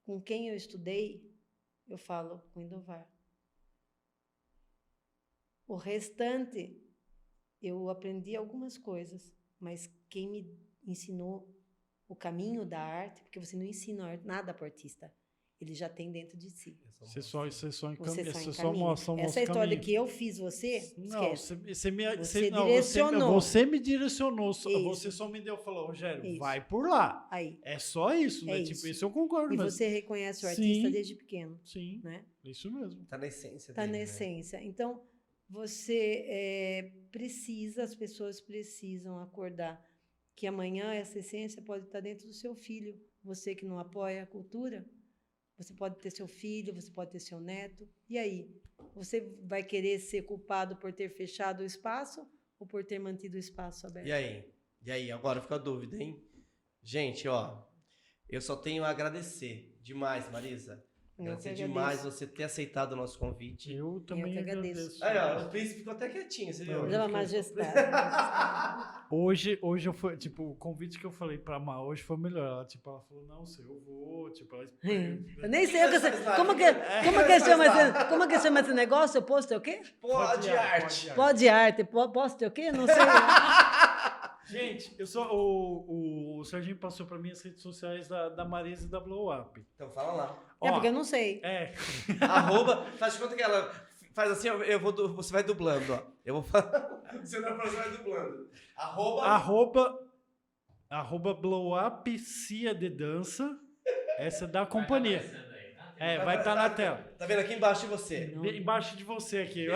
com quem eu estudei, eu falo com Indovar. O restante, eu aprendi algumas coisas, mas quem me ensinou o caminho da arte, porque você não ensina nada para o artista, ele já tem dentro de si. Você só Você só encaminha. encaminha. Essa história que eu fiz você, Não, esquece. você direcionou. Você me direcionou. Isso. Você só me deu, falou, Rogério, Isso. vai por lá. Aí. É só isso, né? É Tipo, isso. isso eu concordo. E mas... você reconhece o Sim. artista desde pequeno, Sim, né? isso mesmo. Tá na essência Está dele, na né? essência. Então, você precisa, as pessoas precisam acordar que amanhã essa essência pode estar dentro do seu filho. Você que não apoia a cultura, você pode ter seu filho, você pode ter seu neto. E aí? Você vai querer ser culpado por ter fechado o espaço ou por ter mantido o espaço aberto? E aí? E aí? Agora fica a dúvida, hein? Gente, ó, eu só tenho a agradecer demais, Marisa. Eu Agradecer que demais agradeço. você ter aceitado o nosso convite. Eu também que agradeço. agradeço. Aí, ó, o príncipe ficou até quietinho, você viu? Não, Dama Majestade. Hoje eu fui, tipo, o convite que eu falei pra Má hoje foi melhor. Ela, tipo, ela falou, não, eu vou, tipo, ela... Eu nem sei como que chama esse negócio? Posto é o quê? Pode arte. Pode arte. Posto é o quê? Não sei. Gente, o Serginho passou pra mim as redes sociais da Marisa e da Blow Up. Então fala lá. É porque eu não sei. Arroba, faz de conta que ela faz assim, você vai dublando, ó. Eu vou falar. Você vai dublando. Arroba Blow Up Cia de Dança. Essa é da companhia. Vai estar na tela. Tá vendo aqui embaixo de você? Embaixo de você aqui.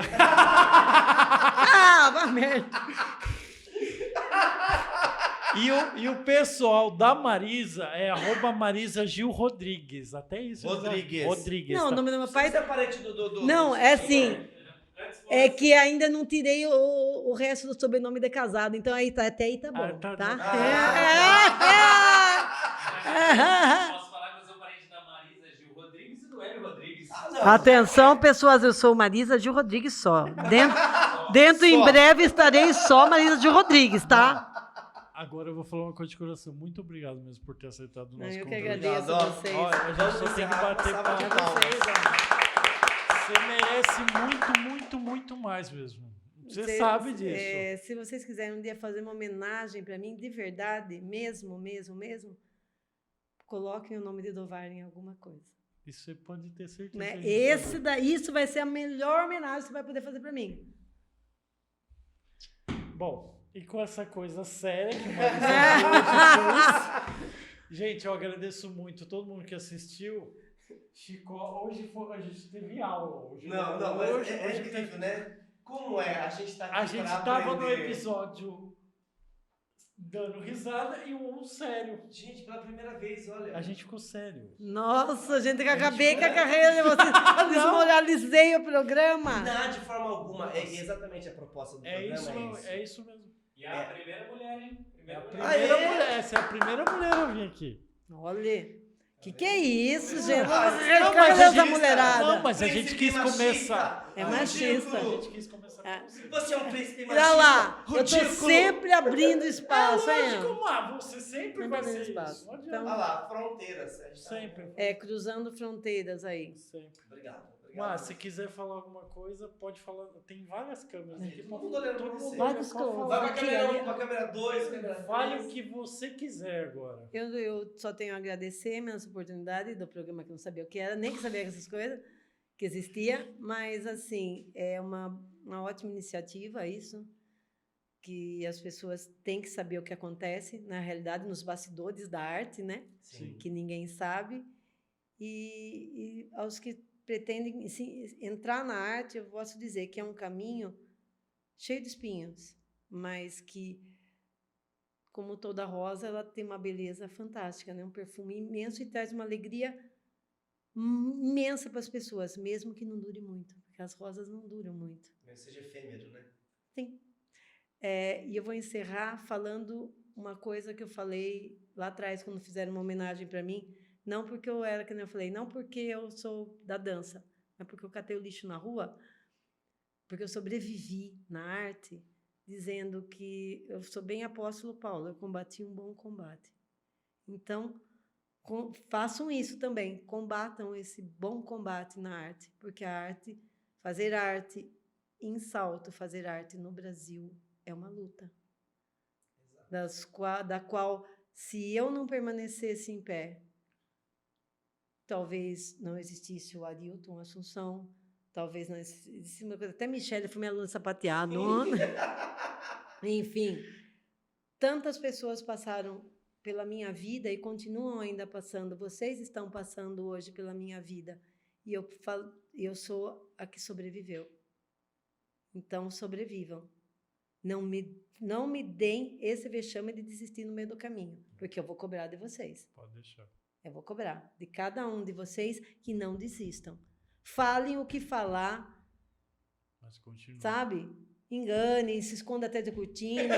Vai merda. E o pessoal da Marisa é arroba Marisa Gil Rodrigues. Até isso. Rodrigues. Não, o tá? nome do meu pai... Você é parente do... Não, é assim... É que ainda não tirei o resto do sobrenome de casado. Então aí tá, até aí tá bom, tá tá? Posso falar que eu sou parente da Marisa Gil Rodrigues e do Hélio Rodrigues. Atenção, pessoas, eu sou Marisa Gil Rodrigues só. Dentro em breve estarei só Marisa Gil Rodrigues, tá? Agora eu vou falar uma coisa de coração. Muito obrigado mesmo por ter aceitado o nosso Eu que convite. agradeço a Obrigado. vocês. Olha, a gente só tem que bater Salva de palma. palmas. Você merece muito mais mesmo. Você sabe disso. Se vocês quiserem um dia fazer uma homenagem para mim, de verdade, mesmo, coloquem o nome de Indovar em alguma coisa. Isso você pode ter certeza. Né? disso. Isso vai ser a melhor homenagem que você vai poder fazer para mim. Bom, e com essa coisa séria que o Marisa hoje fez, gente, eu agradeço muito todo mundo que assistiu. Chico, hoje a gente teve aula. Hoje, Não, mas hoje, é incrível, né? Como é? A gente tá aqui A gente pra tava no aprender. episódio dando risada e um sério. Gente, pela primeira vez, olha. A gente ficou sério. Nossa, gente, que acabei com a carreira de vocês. Desmoralizei o programa. Não, de forma alguma. É exatamente a proposta do programa. É isso mesmo. E a primeira mulher, hein? É a Primeira mulher. primeira mulher. Essa é a primeira mulher a vir aqui. Olha, que é isso, gente? Ah, Vamos não, arrancar mas essa machista. mulherada. Não, mas a gente Príncipe quis machista. começar. É machista. A gente quis começar É. com você. Você é um príncipe Olha machista. lá, eu tô ridículo. sempre abrindo espaço, hein? Lógico, Mar, você sempre vai Sempre ser espaço. isso. Não adianta. Então, Olha lá, fronteiras. A gente tá- Sempre. É, cruzando fronteiras aí. Sempre. Obrigado. Mas se quiser falar alguma coisa, pode falar. Tem várias câmeras aqui. Todo mundo olhando pra você. Vários Pode falar. Vai pra Aqui, câmera ali. 1, pra câmera 2, câmera Fale 3. o que você quiser agora. Eu só tenho a agradecer essa oportunidade do programa que eu não sabia o que era, nem que sabia essas coisas que existia, mas assim, é uma ótima iniciativa isso, que as pessoas têm que saber o que acontece na realidade nos bastidores da arte, né? Sim. Que ninguém sabe. E aos que pretendem entrar na arte, eu posso dizer que é um caminho cheio de espinhos, mas que, como toda rosa, ela tem uma beleza fantástica, né? Um perfume imenso e traz uma alegria imensa para as pessoas, mesmo que não dure muito, porque as rosas não duram muito. Mas seja efêmero, né? Sim. E eu vou encerrar falando uma coisa que eu falei lá atrás, quando fizeram uma homenagem para mim, não porque eu era, que nem eu falei, não porque eu sou da dança, mas porque eu catei o lixo na rua, porque eu sobrevivi na arte, dizendo que eu sou bem apóstolo Paulo, eu combati um bom combate. Então, façam isso também, combatam esse bom combate na arte, porque a arte, fazer arte em Salto, fazer arte no Brasil é uma luta, da qual, se eu não permanecesse em pé, talvez não existisse o Arilton Assunção, talvez não existisse uma coisa. Até Michele foi minha aluna sapateada. Enfim, tantas pessoas passaram pela minha vida e continuam ainda passando. Vocês estão passando hoje pela minha vida. E eu sou a que sobreviveu. Então, sobrevivam. Não me deem esse vexame de desistir no meio do caminho, porque eu vou cobrar de vocês. Pode deixar. Eu vou cobrar de cada um de vocês que não desistam. Falem o que falar, Mas continua. sabe? Engane, se esconda atrás de cortina,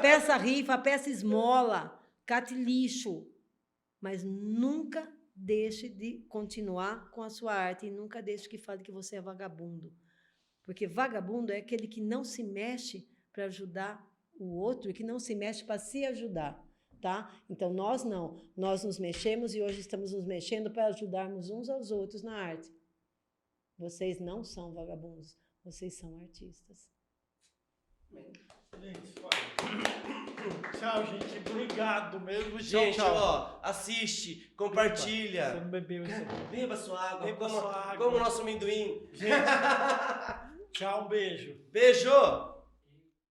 peça rifa, peça esmola, cate lixo, mas nunca deixe de continuar com a sua arte e nunca deixe que fale que você é vagabundo. Porque vagabundo é aquele que não se mexe para ajudar o outro e que não se mexe para se ajudar. Tá? Então, nós não. Nós nos mexemos e hoje estamos nos mexendo para ajudarmos uns aos outros na arte. Vocês não são vagabundos, vocês são artistas. Gente, tchau, gente. Obrigado mesmo. Gente, tchau. ó, assiste, Você compartilha. não bebeu isso aqui. Beba sua água, Beba sua água. como o nosso amendoim. Gente, tchau, um beijo. Beijo!